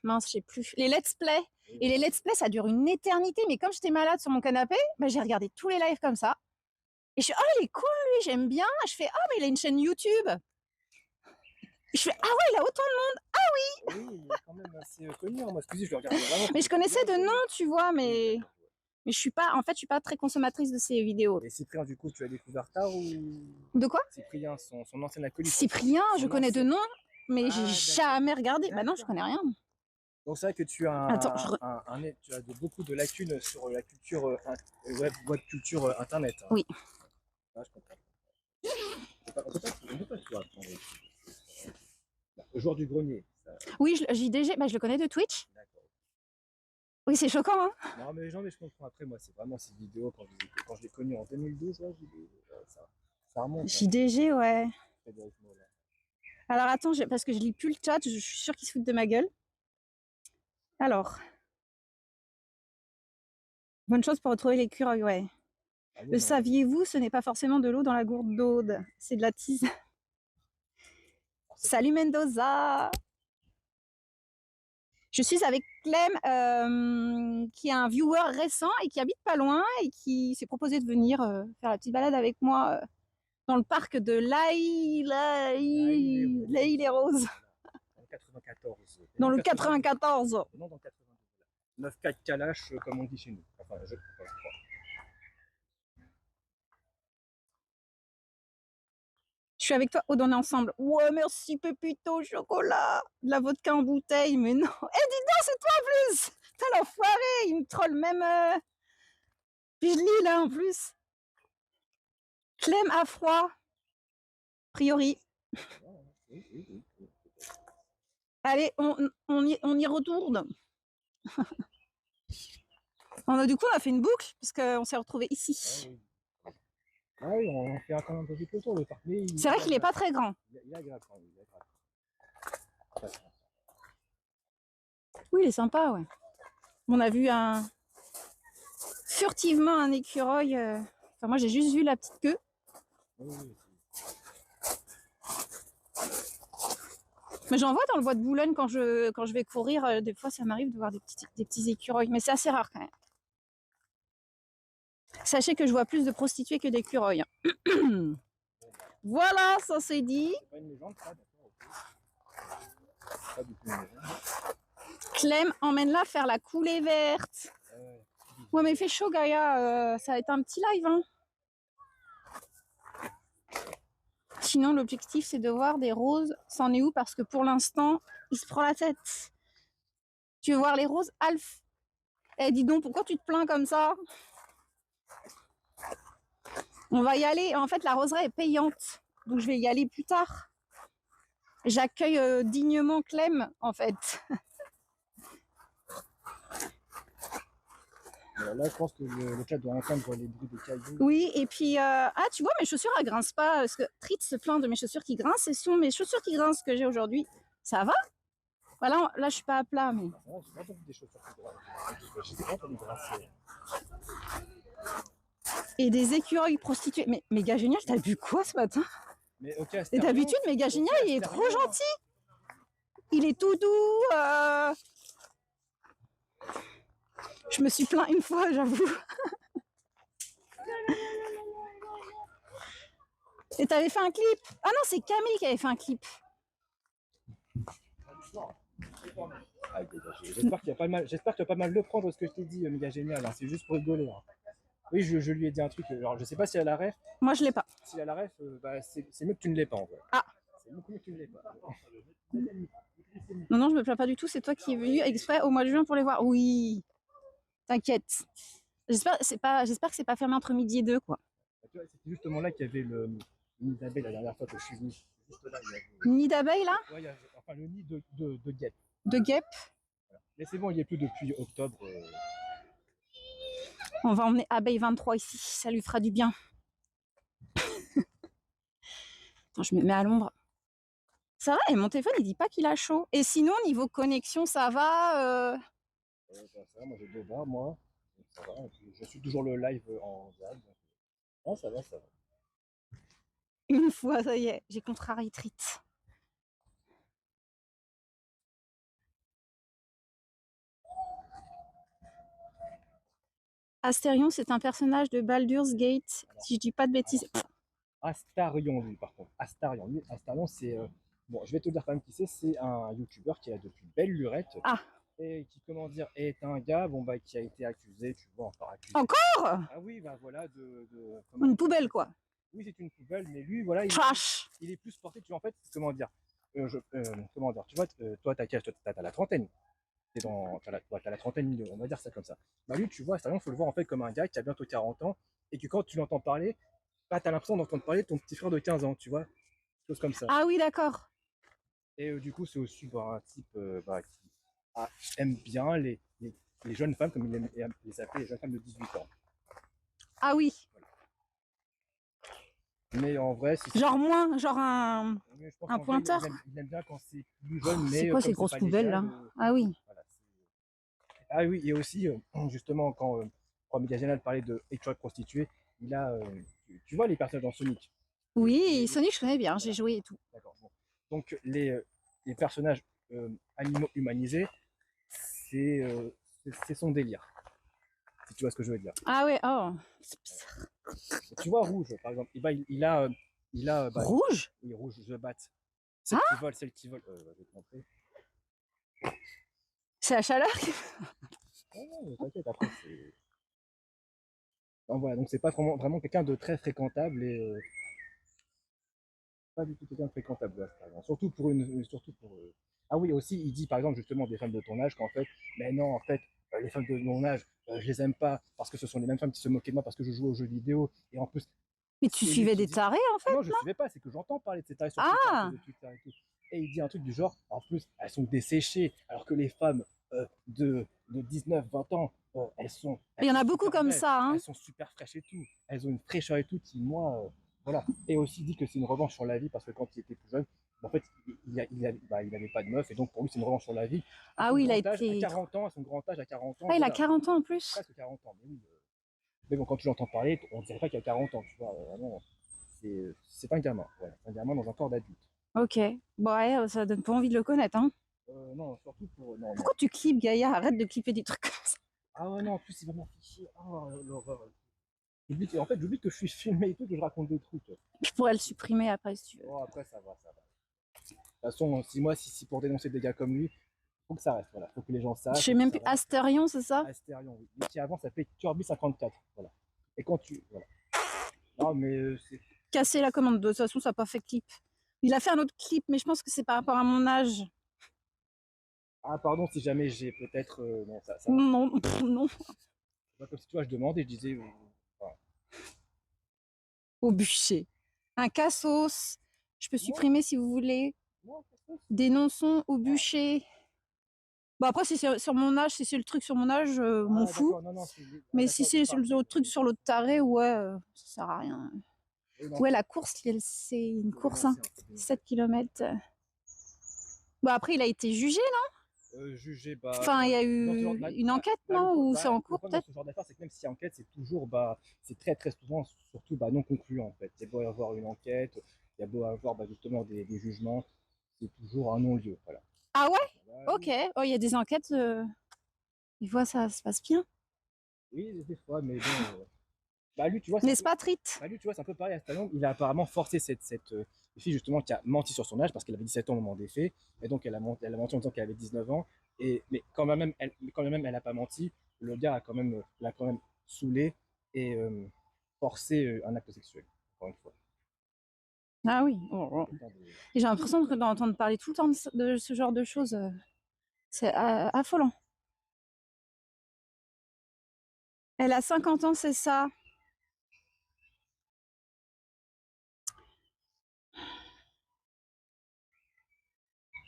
Mince, je sais plus. Les let's play. Et les let's play, ça dure une éternité. Mais comme j'étais malade sur mon canapé, bah, j'ai regardé tous les lives comme ça. Et je fais, oh, il est cool, lui, j'aime bien. Je fais, oh, mais il a une chaîne YouTube. Je fais, ah ouais, il a autant de monde. Ah oui. Oui, il est quand même assez connu. Moi, excusez, je le regardais vraiment. Mais je connaissais de nom, tu vois, mais je suis pas, en fait, je suis pas très consommatrice de ces vidéos. Et Cyprien, du coup, tu l'as découvert tard ou? De quoi? Cyprien, son ancien acolyte. Cyprien, je connais de nom. mais Ah, j'ai d'accord. jamais regardé. Bah non, je D'accord. connais rien. Donc c'est vrai que tu as, Attends, tu as beaucoup de lacunes sur la culture web culture internet. Hein. oui. Ah, je comprends. On peut pas tout apprendre. Le joueur du grenier. Ça, Oui, JDG, bah, je le connais de Twitch. d'accord. Oui, c'est choquant, hein. Non, mais je comprends. Après, moi, c'est vraiment ces vidéos quand je l'ai connu en 2012, là, ça remonte. Hein, JDG, ouais. Frédéric Mola. Alors attends, parce que je lis plus le chat, je suis sûre qu'ils se foutent de ma gueule. Alors, bonne chose pour retrouver l'écureuil, ouais. Ah oui, Le non, saviez-vous, ce n'est pas forcément de l'eau dans la gourde d'Aude, c'est de la tise. Salut Mendoza. Je suis avec Clem, qui est un viewer récent et qui habite pas loin et qui s'est proposé de venir faire la petite balade avec moi dans le parc de L'Aïle-et-Rose. Dans le 94. Dans le 94. Non, dans le 92. 9-4 Kalash, comme on dit chez nous. Enfin, je crois. Je suis avec toi, Aude, on est ensemble. Ouais, merci Pépito, chocolat. De la vodka en bouteille, mais non. Eh, dis donc, c'est toi en plus. Putain, l'enfoiré, il me troll même. Puis je lis là en plus. Clem à froid. Priori. Oui. Allez, on y retourne. Du coup, on a fait une boucle, parce qu'on s'est retrouvés ici. Ah oui, on fait quand même un peu plus autour le parc. C'est vrai qu'il n'est pas très grand. Il est agréable quand même. Oui, il est sympa, ouais. On a vu furtivement un écureuil. Enfin, moi, j'ai juste vu la petite queue. Oui. Mais j'en vois dans le bois de Boulogne quand je vais courir. Des fois, ça m'arrive de voir des petits écureuils, mais c'est assez rare quand même. Sachez que je vois plus de prostituées que d'écureuils. Voilà, ça c'est dit. C'est pas une légende, ça, d'accord. Pas du tout une légende. Clem, emmène-la faire la coulée verte. Ouais, mais il fait chaud, Gaïa. Ça va être un petit live, hein. Sinon, l'objectif, c'est de voir des roses. C'en est où? Parce que pour l'instant, il se prend la tête. Tu veux voir les roses, Alf? Eh, dis donc, pourquoi tu te plains comme ça? On va y aller. En fait, la roseraie est payante. Donc, je vais y aller plus tard. J'accueille dignement Clem, en fait. Alors là, je pense que le chat doit entendre les bruits des cailloux. Oui, et puis... tu vois, mes chaussures, elles grincent pas. Parce que Trit se plaint de mes chaussures qui grincent. Et ce sont mes chaussures qui grincent que j'ai aujourd'hui. Ça va? Voilà, là, je suis pas à plat, mais... Non, j'ai pas entendu des chaussures qui grincent. J'ai pas entendu grincer. Et des écureuils prostitués. Mais Méga Génial, t'as bu quoi ce matin? Mais ok, Et d'habitude, Méga Génial, il est trop gentil. Il est tout doux. Je me suis plaint une fois, j'avoue. Et t'avais fait un clip? Ah non, c'est Camille qui avait fait un clip. J'espère qu'il y a pas mal. J'espère que tu vas pas mal le prendre ce que je t'ai dit, Méga Génial. Hein. C'est juste pour rigoler. Hein. Oui, je lui ai dit un truc. Alors, je sais pas si elle a la ref. Moi, je l'ai pas. Si elle a la ref, bah, c'est mieux que tu ne l'aies pas en fait. Ah. C'est mieux que tu ne l'aies pas. Non, je me plains pas du tout. C'est toi qui es venu exprès au mois de juin pour les voir. Oui. T'inquiète. J'espère que c'est pas fermé entre midi et 2, quoi. C'était justement là qu'il y avait le nid d'abeilles la dernière fois que je suis venu. Juste là, il y avait... Nid d'abeilles, là? Ouais, enfin le nid de guêpes. De guêpes. Voilà. Mais c'est bon, il n'y est plus depuis octobre. On va emmener Abeille 23 ici. Ça lui fera du bien. Attends, je me mets à l'ombre. Ça va, et mon téléphone, il dit pas qu'il a chaud. Et sinon, niveau connexion, ça va Ça va, moi j'ai 2 bars, moi. Donc, ça va. Et puis, je suis toujours le live en direct. Non, ça va. Une fois, ça y est, j'ai contrarié Trit. Astérion, c'est un personnage de Baldur's Gate, si je dis pas de bêtises. Astarion, lui, par contre. Astarion, c'est. Bon, je vais te dire quand même qui c'est. C'est un YouTuber qui est depuis belle lurette. Ah. Et qui, comment dire, est un gars qui a été accusé, tu vois, encore accusé. Encore? Ah oui, bah voilà, une poubelle, quoi. Oui, c'est une poubelle, mais lui, voilà, il est plus porté, tu vois, en fait, comment dire, comment dire, tu vois, toi, t'as quel âge? Toi, t'as la trentaine. T'as la trentaine, on va dire ça comme ça. Bah lui, tu vois, c'est il faut le voir en fait comme un gars qui a bientôt 40 ans et que quand tu l'entends parler, bah, t'as l'impression d'entendre parler de ton petit frère de 15 ans, tu vois, chose comme ça. Ah oui, d'accord. Et du coup, c'est aussi un type qui aime bien les jeunes femmes, comme il aime les appeler, les jeunes femmes de 18 ans. Ah oui. Voilà. Mais en vrai, genre moins, genre un, je pense un qu'en vrai, pointeur. il aime bien quand c'est plus jeune, C'est mais quoi ces comme c'est grosses pas poubelles légal. là? Ah oui. Voilà, ah oui, et aussi, justement, quand Média parlait de Hétchok prostituée, il a, tu vois les personnages dans Sonic. Oui, Sonic, je connais bien, j'ai Voilà, joué et tout. d'accord. Bon. Donc les personnages animaux humanisés, c'est euh, c'est son délire, si tu vois ce que je veux dire. Ah ouais, oh, c'est bizarre. Tu vois Rouge, par exemple, il a Rouge? oui, Rouge, The Bat. Ah, Celle qui vole, je vais te montrer. c'est la chaleur. Non, non, t'inquiète, après, c'est. Donc, voilà, donc c'est pas vraiment quelqu'un de très fréquentable et pas du tout quelqu'un de fréquentable, Asperger. Surtout pour. Ah oui, aussi, il dit par exemple justement des femmes de ton âge qu'en fait, mais non, en fait, les femmes de mon âge, je les aime pas parce que ce sont les mêmes femmes qui se moquaient de moi parce que je joue aux jeux vidéo et en plus, Mais tu c'est lui suivais qui des dit. tarés en Ah fait? non, je suivais pas, c'est que j'entends parler de ces tarés sur Twitter, à cause Ah, de Twitter et tout. Et il dit un truc du genre, en plus, elles sont desséchées, alors que les femmes de 19-20 ans, il elles y en sont a beaucoup super comme belles, ça, hein. elles sont super fraîches et tout, elles ont une fraîcheur et tout qui, moi, voilà. Et aussi dit que c'est une revanche sur la vie parce que quand il était plus jeune, en fait, il avait pas de meuf et donc pour lui, c'est une revanche sur la vie. À Ah son oui, il a grand âge, été. à son grand âge, à 40 ans, Ah, il a voilà, 40 ans en plus. presque 40 ans, mais oui. Mais bon, quand tu l'entends parler, on dirait pas qu'il a 40 ans, tu vois, vraiment, c'est un gamin, voilà, c'est un gamin dans un corps d'adulte. Ok. Bon, ouais, ça donne pas envie de le connaître, hein. Non, surtout pour. Non, non. Pourquoi tu clips, Gaïa? Arrête de clipper des trucs comme ça. Ah ouais, non, en plus, il va m'afficher. Oh, l'horreur. En fait, j'oublie que je suis filmé et tout, que je raconte des trucs. Je pourrais le supprimer après si tu veux. Oh, après, ça va, ça va. De toute façon, si pour dénoncer des gars comme lui, faut que ça reste, voilà. Faut que les gens Je sachent, sais faut que même ça plus. reste. Astérion, c'est ça? Astérion, oui. Mais qui avant s'appelait Kirby 54, voilà. Et quand tu. Voilà. Non, mais c'est. Casser la commande. De toute façon, ça n'a pas fait clip. Il a fait un autre clip, mais je pense que c'est par rapport à mon âge. Ah, pardon, si jamais j'ai peut-être. Non, ça va. Non, non. C'est pas comme si tu vois, je demandais, je disais. Voilà. Au bûcher. Un cassos. Je peux Moi, supprimer si vous voulez. moi, Dénonçons au bûcher. Bon, après, si c'est sur mon âge, si c'est le truc sur mon âge, m'en ah, fous. d'accord, non, non, Mais si d'accord, c'est sur pardon. le truc sur l'autre taré, ouais, ça sert à rien. Oui, non, Ouais, la course, c'est une faut course, hein. dénoncer, faut dénoncer. 7 km. Bon, après, il a été jugé, là. Jugé, Enfin, il y a dans ce genre eu une enquête, non? Ou c'est en le cours, problème dans peut-être? ce genre d'affaires, c'est que même si enquête, c'est toujours, c'est très très souvent, surtout non concluant en fait. Il y a beau y avoir une enquête, il y a beau avoir justement des jugements, c'est toujours un non-lieu. Voilà. Ah ouais? Bah, Ok. oui, Oh, il y a des enquêtes. Des fois, ça se passe bien. oui, des fois, mais bon. Bah lui, tu vois, N'est-ce pas, Trit? lui, tu vois, c'est un peu pareil à Stallone. Il a apparemment forcé cette fille justement qui a menti sur son âge parce qu'elle avait 17 ans au moment des faits, et donc elle a menti en disant qu'elle avait 19 ans. Mais quand même, elle n'a pas menti. Le gars l'a quand même saoulé et forcé un acte sexuel. Encore une fois. Ah oui. Oh. Et j'ai l'impression d'entendre parler tout le temps de ce genre de choses. C'est affolant. Elle a 50 ans, c'est ça.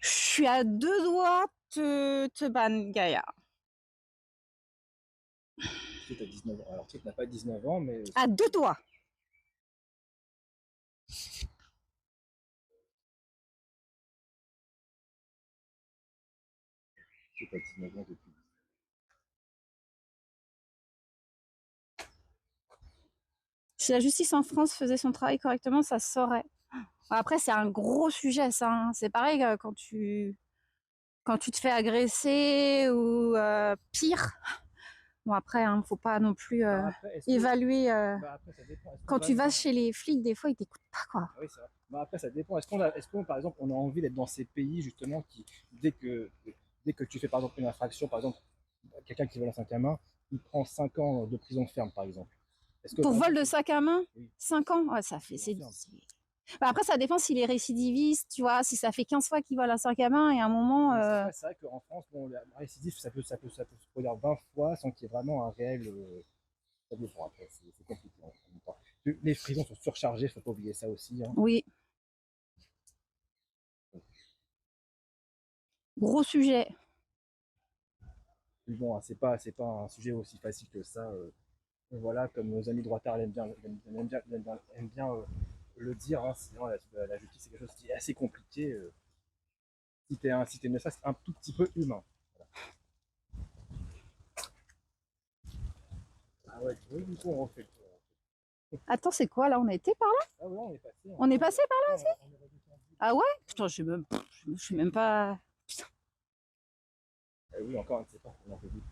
Je suis à 2 doigts de te ban, Gaïa. Tu as 19 ans. Alors, tu n'as pas 19 ans, mais. À 2 doigts. Tu as 19 ans depuis. Si la justice en France faisait son travail correctement, ça se saurait. Après, c'est un gros sujet, ça, hein. C'est pareil quand tu te fais agresser ou pire. Bon, après, hein, faut pas non plus Après, évaluer. après, ça dépend. Quand tu vas chez les flics, des fois, ils t'écoutent pas, quoi. Ah oui, c'est vrai. Après, ça dépend. Par exemple, on a envie d'être dans ces pays, justement, qui, dès que tu fais, par exemple, une infraction, par exemple, quelqu'un qui vole un sac à main, il prend 5 ans de prison ferme, par exemple. Est-ce que, Pour par vol exemple, de sac à main, oui, 5 ans, ouais, ça fait. prison ferme. Bah, après, ça dépend s'il est récidiviste, tu vois, si ça fait 15 fois qu'il vole un sac à main et à un moment. C'est vrai qu'en France, bon, la récidive, ça peut se produire 20 fois sans qu'il y ait vraiment un réel. Ça dépend après, c'est compliqué en même temps. Les prisons sont surchargées, faut pas oublier ça aussi, hein. Oui, gros sujet. Mais bon, hein, c'est pas un sujet aussi facile que ça. Voilà, comme nos amis droitards aiment bien le dire, hein, sinon la justice c'est quelque chose qui est assez compliqué. Si t'es ne serait-ce un tout petit peu humain. Voilà. Ah ouais, oui, du coup on refait le tour. Attends, c'est quoi là? On a été par là? Ah ouais, on est passé. On est passé par là Ouais, aussi? Ah ouais? Putain, je suis même pas. oui, encore, on ne sait pas, on en fait vite.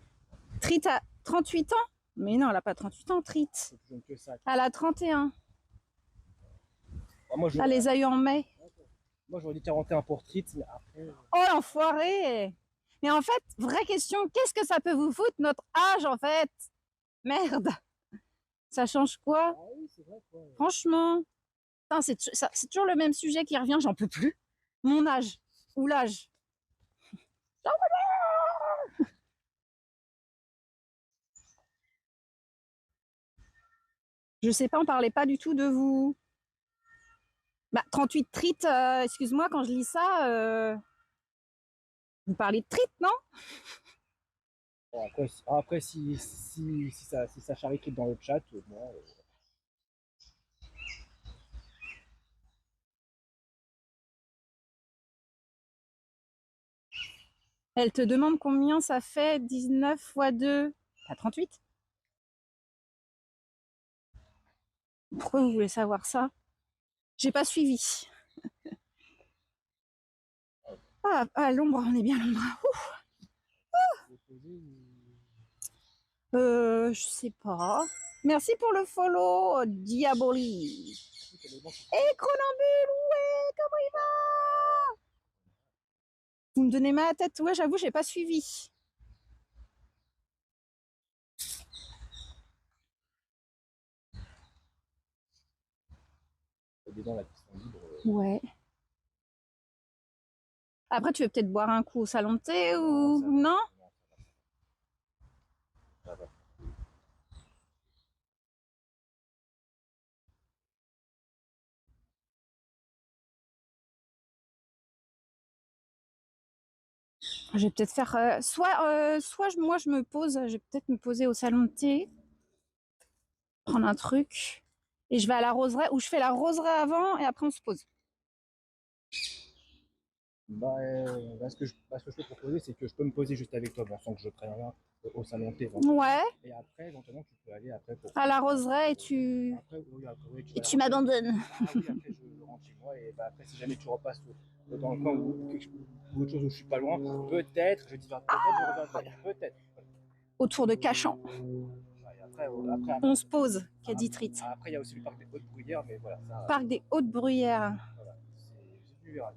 Trit a 38 ans? Mais non, elle a pas 38 ans, Trit. C'est plus jeune que ça. Elle a 31. Ah, Elle les a eu en mai. moi j'aurais dit 41 pour Trit, mais après. Oh l'enfoiré! Mais en fait, vraie question, qu'est-ce que ça peut vous foutre notre âge en fait? Merde! Ça change quoi? Ah oui, c'est vrai quoi. Franchement, c'est toujours le même sujet qui revient, j'en peux plus. Mon âge ou l'âge. Je sais pas, on parlait pas du tout de vous. Bah, 38 Trit, excuse-moi, quand je lis ça, vous parlez de Trit, non? Bon, après si ça charrie Trit dans le chat, moi. Elle te demande combien ça fait 19 fois 2. Pas 38? Pourquoi vous voulez savoir ça? J'ai pas suivi. Ah, l'ombre, on est bien l'ombre. Je sais pas. Merci pour le follow, Diaboli. Et Cronambule, ouais, comment il va? Vous me donnez ma tête, ouais, j'avoue, j'ai pas suivi. Des gens là qui sont libres. Ouais. Après, tu veux peut-être boire un coup au salon de thé ou non? Ça va. Je vais peut-être faire moi je me pose, je vais peut-être me poser au salon de thé, prendre un truc et je vais à la roseraie ou je fais la roseraie avant et après on se pose. Ce que je peux proposer, c'est que je peux me poser juste avec toi, bon, sans que je prenne rien au salon de thé. Ouais. Et après, éventuellement, tu peux aller après pour. À la roseraie et tu. Après, oui, oui, Et tu m'abandonnes. Ah oui, après, je rentre chez moi. Et bah, après, si jamais tu repasses dans le coin ou autre chose où je suis pas loin, peut-être, je dis peut-être, je reviendrai. Peut-être. Autour de Cachan. Après, on se pose, qu'a dit Trit. Après, il y a aussi le parc des Hautes-Bruyères, mais voilà. Ça, Parc des Hautes-Bruyères. voilà, c'est du virage.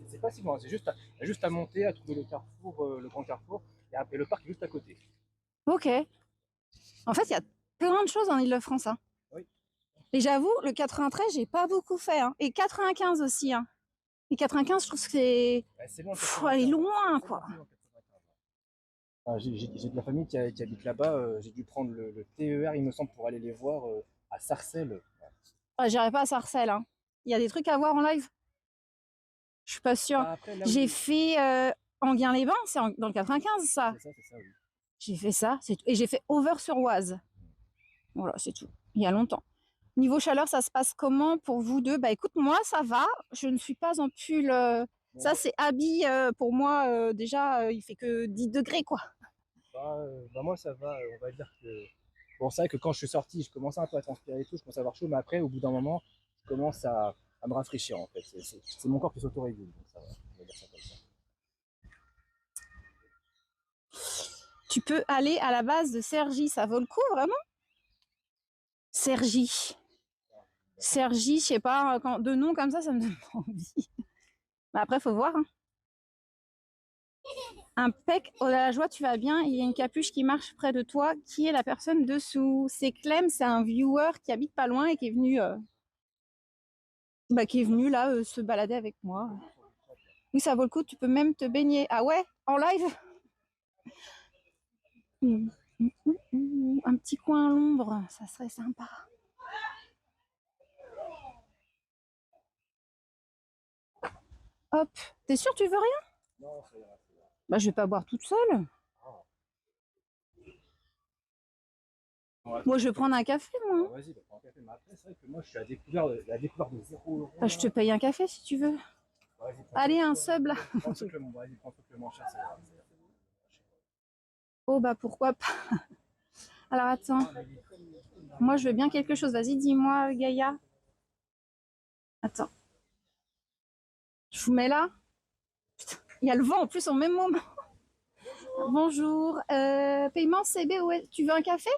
C'est pas si loin, c'est juste à monter, à trouver le carrefour, le grand carrefour, et le parc est juste à côté. Ok. En fait, il y a plein de choses en Ile-de-France. Hein. Oui. Et j'avoue, le 93, j'ai pas beaucoup fait. Hein. Et 95 aussi. Hein. Et 95, je trouve que c'est. C'est loin. Elle est loin, quoi. J'ai de la famille qui habite là-bas. J'ai dû prendre le TER, il me semble, pour aller les voir à Sarcelles. Ouais, j'irai pas à Sarcelles. Hein. Il y a des trucs à voir en live. Je suis pas sûre. J'ai fait Enghien-les-Bains, c'est dans le 95, ça. C'est ça, oui. J'ai fait ça, et j'ai fait Over-sur-Oise. Voilà, c'est tout. Il y a longtemps. Niveau chaleur, ça se passe comment pour vous deux? Bah écoute, moi, ça va. Je ne suis pas en pull. Ça, c'est habit pour moi. Déjà, il fait que 10 degrés, quoi. Moi, ça va. On va dire que. Bon, c'est vrai que quand je suis sorti, je commençais un peu à transpirer et tout, je commençais à avoir chaud, mais après, au bout d'un moment, je commence à me rafraîchir, en fait. C'est mon corps qui s'autorégule, donc ça va. On va dire ça comme ça. Tu peux aller à la base de Cergy, ça vaut le coup, vraiment? Cergy. Cergy, je sais pas, de nom comme ça me donne pas envie. Bah après, faut voir. Hein. Un pec, oh la joie, tu vas bien, il y a une capuche qui marche près de toi. Qui est la personne dessous? C'est Clem, c'est un viewer qui habite pas loin et qui est venu Bah, qui est venu là se balader avec moi. Oui, ça vaut le coup, tu peux même te baigner. Ah ouais, en live? Un petit coin à l'ombre, ça serait sympa. Hop, t'es sûr tu veux rien? Non, ça ira. Bah, je vais pas boire toute seule. Ouais, Moi, je vais prendre un café, moi. vas-y, bah, prends un café. Mais après, c'est vrai que moi, je suis à la découverte de 0 €. Bah, je te paye un café si tu veux. Vas-y, Allez, un sub là. prends le truc le moins cher, ça ira. Oh, bah pourquoi pas. Alors attends. Moi, je veux bien quelque chose. Vas-y, dis-moi, Gaïa. Attends. Je vous mets là. Putain, il y a le vent en plus au même moment. Bonjour. Paiement CB, tu veux un café?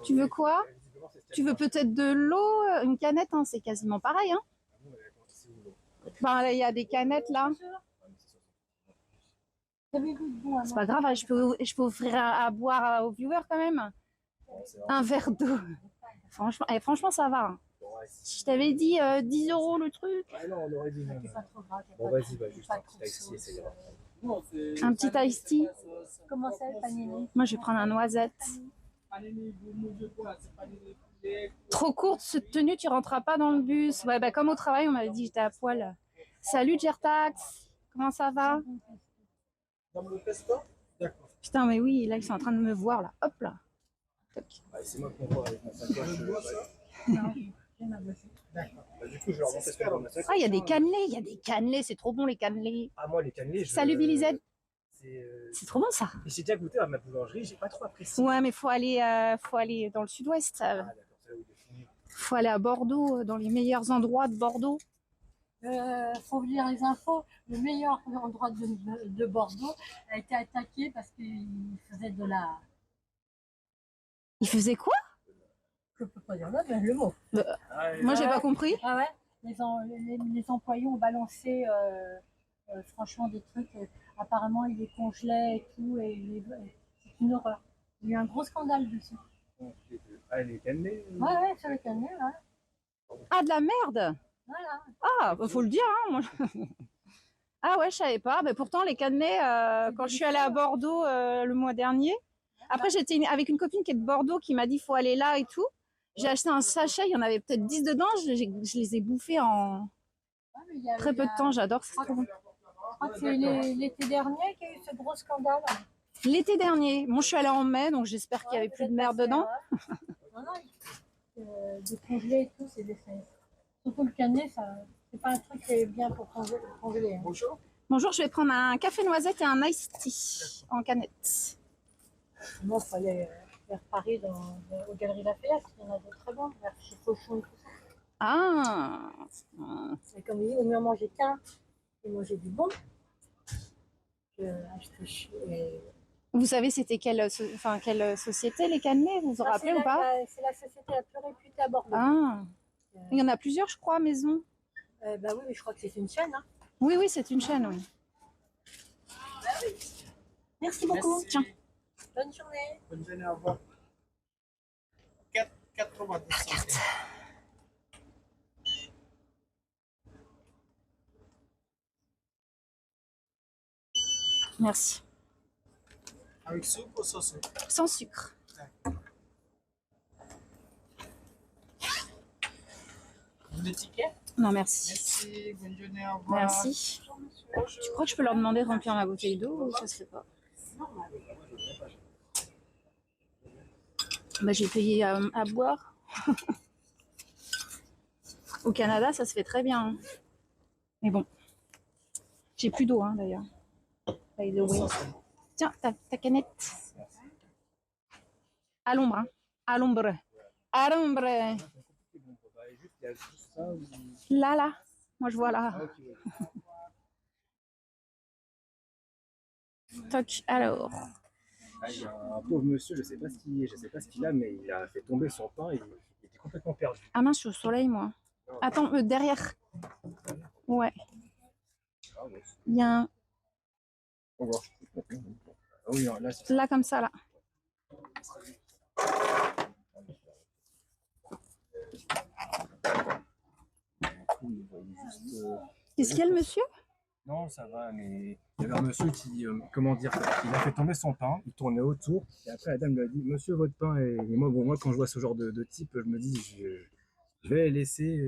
Tu veux quoi? Tu veux peut-être de l'eau? Une canette, hein, c'est quasiment pareil. Hein. Ben, là, il y a des canettes là. C'est pas grave, je peux offrir à boire aux viewers quand même. Un verre d'eau. Franchement, ça va. Hein. Si je t'avais dit 10 € le truc. Ah non, on aurait dit non. Bon, vas-y, bah, juste un petit ice-tea, ça ira. Un petit iced tea. Comment ça, le panini? Moi, je vais prendre un noisette. Trop courte cette tenue, tu rentreras pas dans le bus. Ouais, bah, comme au travail, on m'avait dit que j'étais à poil. Salut, Gertax. Comment ça va? Putain, mais oui, là, ils sont en train de me voir, là. Hop, là. C'est moi qu'on voit avec mon sacoche. Du coup, je vais leur montrer ce que j'ai dans ma sacoche. Ah, il y a des cannelés, c'est trop bon les cannelés. Ah, moi, les cannelés, Salut Billy Z. C'est C'est trop bon ça. j'ai déjà goûté à ma boulangerie, j'ai pas trop apprécié. Ouais, mais faut aller dans le sud-ouest. Ah, d'accord, c'est là où il est fini. Faut aller à Bordeaux, dans les meilleurs endroits de Bordeaux. Faut vous lire les infos. Le meilleur endroit de Bordeaux a été attaqué parce qu'il faisait de la. Il faisait quoi? Je peux pas dire là, mais le mot. Moi, j'ai pas compris. Ah ouais. Les employés ont balancé franchement des trucs. Apparemment, il les congelait et tout, c'est une horreur. Il y a eu un gros scandale dessus. Ah, les cannelés. Ouais, sur les cannelés, ouais. Ah, de la merde. Voilà. Ah, bah, faut le dire. Hein, moi. Ah ouais, je savais pas. Mais pourtant, les cannelés, quand je suis allée à Bordeaux le mois dernier, après j'étais avec une copine qui est de Bordeaux qui m'a dit faut aller là et tout. J'ai acheté un sachet, il y en avait peut-être 10 dedans. Je les ai bouffés en très peu de temps. J'adore, c'est trop bon. Je crois que c'est l'été dernier qu'il y a eu ce gros scandale. L'été dernier. Bon, je suis allée en mai, donc j'espère qu'il y avait plus de merde dedans. Non, de congeler et tout, surtout le cannelé, c'est pas un truc qui est bien pour congeler. Hein. Bonjour. Bonjour, je vais prendre un café noisette et un iced tea en canette. Sinon, il fallait vers Paris, aux Galeries Lafayette, il y en a de très bons, vers chez Cochon et tout ça. Ah. Et comme il dit, au mieux en manger qu'un et manger du bon. Vous savez, c'était quelle société, les cannelés? Vous vous rappelez ou pas? C'est la société la plus réputée à Bordeaux. Ah. Il y en a plusieurs, je crois, maison. Bah oui, mais je crois que c'est une chaîne. Hein. Oui, c'est une chaîne, oui. Bah oui. Merci beaucoup. Merci. Tiens. Bonne journée. Bonne journée, au revoir. 4,90. Merci. Avec sucre ou sans sucre? Sans sucre. Vous voulez ticket? Non, merci. Merci, bonne journée, au revoir. Merci. Tu crois que je peux leur demander de remplir ma bouteille d'eau ou ça se fait pas? Bah, j'ai payé à boire. Au Canada, ça se fait très bien. Hein. Mais bon, j'ai plus d'eau hein, d'ailleurs. By the way. Tiens, ta canette. À l'ombre. Hein. À l'ombre. À l'ombre. Là. Moi, je vois là. Toc, alors. Ah, il y a un pauvre monsieur, je sais pas ce qu'il a, mais il a fait tomber son pain et il était complètement perdu. Ah mince, je suis au soleil, moi. Attends, derrière. Ouais. Il y a un... Ah oui, non, là, comme ça, là. Qu'est-ce qu'il y a, le monsieur? Non, ça va, mais il y avait un monsieur qui, comment dire, il a fait tomber son pain, il tournait autour, et après la dame lui a dit, monsieur, votre pain, et moi, bon, moi, quand je vois ce genre de type, je me dis, je vais les laisser,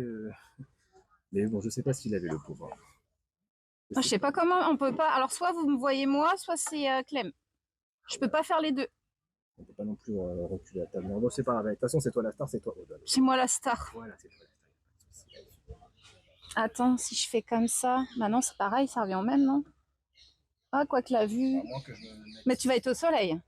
mais bon, je sais pas ce qu'il avait, le pauvre. Je sais pas comment, on peut pas. Alors, soit vous me voyez moi, soit c'est Clem. Je peux pas faire les deux. On peut pas non plus reculer la table. Bon, c'est pas grave. De toute façon, c'est toi la star, c'est toi Aude. C'est moi la star. Voilà, c'est toi la star. Attends, si je fais comme ça. Bah non, c'est pareil, ça revient au même, non? Ah, quoi que la vue. Mais tu vas être au soleil.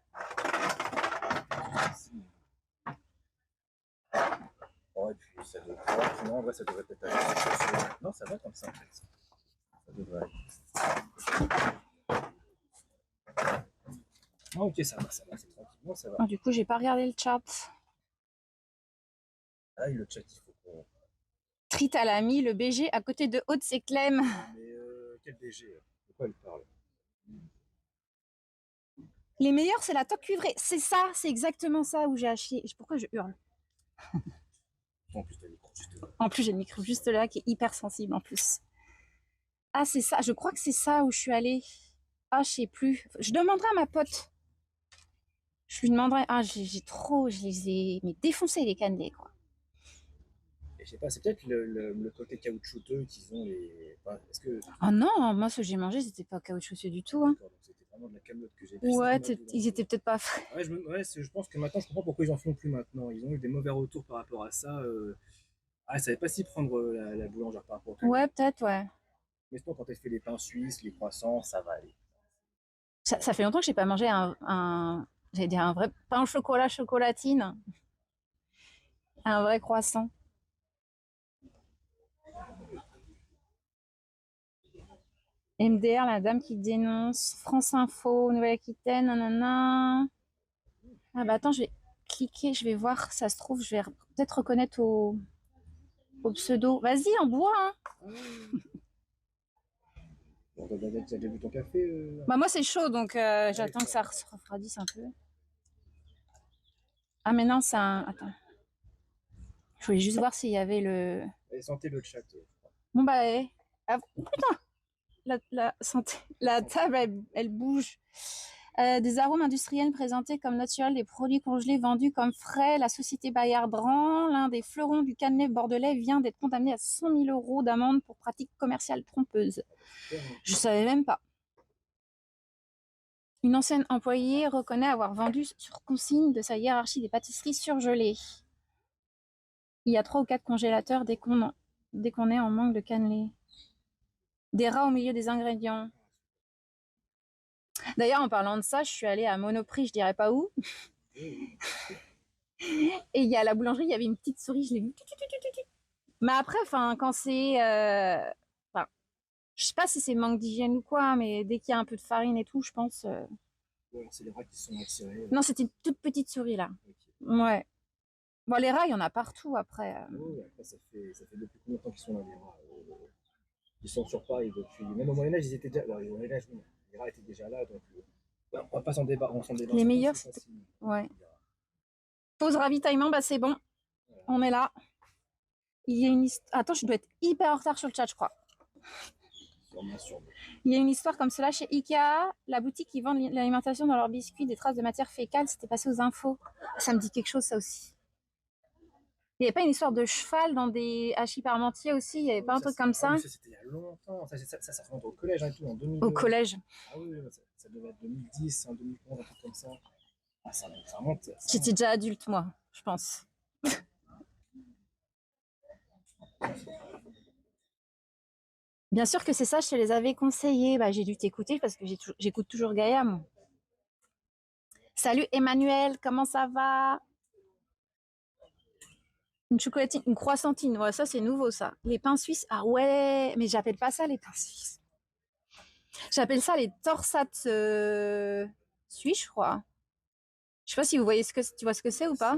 Oh, et puis ça devrait. Non, en vrai, ça devrait peut-être aller. Non, ça va comme ça en fait. Ça devrait aller. Ah, ok, ça va, c'est tranquillement, ça va. Ah, du coup, j'ai pas regardé le chat. Ah, le chat, il faut qu'on. Trit à l'ami, le BG à côté de Aude, c'est Clem. Mais quel BG? De quoi elle parle? Les meilleurs, c'est la toque cuivrée. C'est ça, c'est exactement ça où j'ai acheté. Pourquoi je hurle? En plus, t'as le micro juste là. En plus, j'ai le micro juste là qui est hyper sensible en plus. Ah, c'est ça. Je crois que c'est ça où je suis allée. Ah, je sais plus. Je demanderai à ma pote. Je lui demanderai. Ah, j'ai trop. Je les ai mais défoncés les cannelés, quoi. Et je sais pas, c'est peut-être le côté caoutchouteux qu'ils ont les. Enfin, est-ce que. Oh non, moi, ce que j'ai mangé, c'était pas caoutchouceux du tout. Hein. Donc, c'était vraiment de la camelote que j'ai pris. Ouais, ils étaient peut-être pas frais. Ouais, je pense que maintenant, je comprends pourquoi ils en font plus maintenant. Ils ont eu des mauvais retours par rapport à ça. Ah, ils savaient pas s'y prendre la boulangère par rapport au Ouais, peut-être, ouais. Mais sinon, quand elle fait les pains suisses, les croissants, ça va aller. Ça fait longtemps que j'ai pas mangé j'allais dire un vrai pain au chocolat chocolatine. Un vrai croissant. MDR, la dame qui dénonce. France Info, Nouvelle-Aquitaine, nanana. Ah bah attends, je vais cliquer, je vais voir, ça se trouve, je vais peut-être reconnaître au pseudo. Vas-y, en bois, hein. Bon, t'as déjà vu ton café Bah moi c'est chaud, donc j'attends que ça se refroidisse un peu. Ah mais non, c'est un... Attends. Je voulais juste voir s'il y avait le... Et sentez le chat. Bon bah... Ah, putain la table, elle bouge. Des arômes industriels présentés comme naturels, des produits congelés vendus comme frais. La société Bayard-Dran, l'un des fleurons du cannelé bordelais, vient d'être condamné à 100 000 € d'amende pour pratique commerciale trompeuse. Je savais même pas. Une ancienne employée reconnaît avoir vendu sur consigne de sa hiérarchie des pâtisseries surgelées. Il y a 3 ou 4 congélateurs dès qu'on est en manque de cannelé. Des rats au milieu des ingrédients. D'ailleurs, en parlant de ça, je suis allée à Monoprix, je dirais pas où. Et il y a la boulangerie, il y avait une petite souris, je l'ai vue. Mais après, quand c'est... je sais pas si c'est manque d'hygiène ou quoi, mais dès qu'il y a un peu de farine et tout, je pense... Ouais, c'est les rats qui sont attirés. Non, c'était une toute petite souris, là. Okay. Ouais. Bon, les rats, il y en a partout, après. Ouais, après, ça fait depuis combien de temps qu'ils sont là, les rats ils sont sur Paris depuis... Même au Moyen-Âge, ils étaient déjà... Alors, au Moyen-Âge, oui, les rats étaient déjà là, donc... on va pas s'en débarrasser. Les meilleurs, ouais. Pause ravitaillement, bah c'est bon. Voilà. On est là. Il y a une histoire... Attends, je dois être hyper en retard sur le chat, je crois. Il y a une histoire comme cela chez Ikea, la boutique qui vend l'alimentation dans leurs biscuits, des traces de matière fécale, c'était passé aux infos. Ça me dit quelque chose, ça aussi. Il n'y avait pas une histoire de cheval dans des hachis parmentiers aussi? Il n'y avait pas un truc comme ça? Ça, c'était il y a longtemps. Ça remonte au collège et tout, en 2000. Au collège? Ah oui, ça devait être 2010, 2011, un truc comme ça. Ah, ça remonte. J'étais déjà adulte, moi, je pense. Bien sûr que c'est ça, je te les avais conseillés. Bah, j'ai dû t'écouter parce que j'écoute toujours Gaïa, moi. Salut Emmanuel, comment ça va? Une chocolatine, une croissantine, ouais, ça c'est nouveau ça. Les pains suisses, ah ouais, mais j'appelle pas ça les pains suisses. J'appelle ça les torsades suisses, je crois. Je sais pas si vous voyez tu vois ce que c'est ou pas?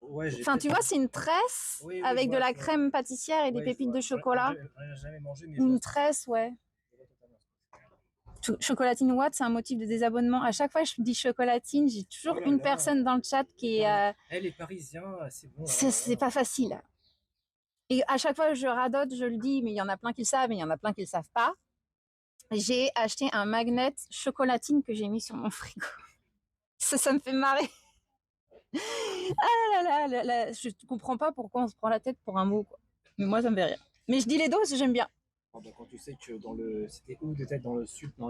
Ouais, enfin, tu vois, c'est une tresse avec de la crème pâtissière et des pépites de chocolat. Jamais mangé, mais une tresse, ouais. Chocolatine Watt, c'est un motif de désabonnement. À chaque fois que je dis chocolatine, j'ai toujours une personne dans le chat qui est... les Parisiens, c'est bon. C'est pas facile. Et à chaque fois, je radote, je le dis, mais il y en a plein qui le savent, et il y en a plein qui le savent pas. J'ai acheté un magnet chocolatine que j'ai mis sur mon frigo. Ça me fait marrer. Ah je comprends pas pourquoi on se prend la tête pour un mot, quoi. Mais moi, ça me fait rire. Mais je dis les doses, j'aime bien. Quand tu sais que c'était où peut-être dans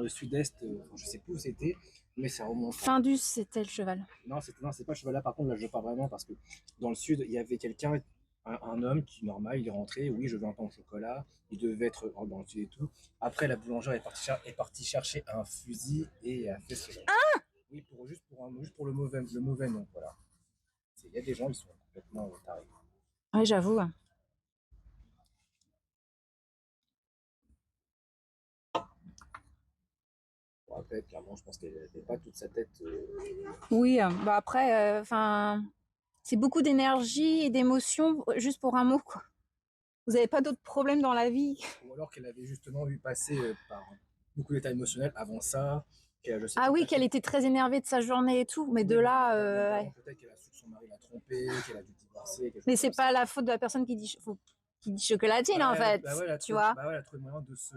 le sud-est, je sais plus où c'était, mais ça remonte. Findus, c'était le cheval. Non, c'est pas cheval là. Par contre, là, je veux pas vraiment parce que dans le sud, il y avait quelqu'un, un homme qui normal, il est rentré. Oui, je veux un pain au chocolat. Il devait être dans le sud et tout. Après, la boulangère est partie chercher un fusil et a fait ce. Oui, juste pour le mauvais nom, voilà. Il y a des gens, ils sont complètement tarés. Ouais, j'avoue. Bon, après, clairement, je pense qu'elle n'avait pas toute sa tête. Oui, bah après, enfin, c'est beaucoup d'énergie et d'émotion juste pour un mot, quoi. Vous n'avez pas d'autres problèmes dans la vie? Ou alors qu'elle avait justement vu passer par beaucoup d'états émotionnels avant ça. Ah oui, qu'elle était très énervée de sa journée et tout, mais de là, ouais. Peut-être qu'elle a su que son mari l'a trompée, qu'elle a dû divorcer. Mais c'est pas la faute de la personne qui dit chocolatine, en fait, Bah ouais, tu vois. elle a trouvé moyen de se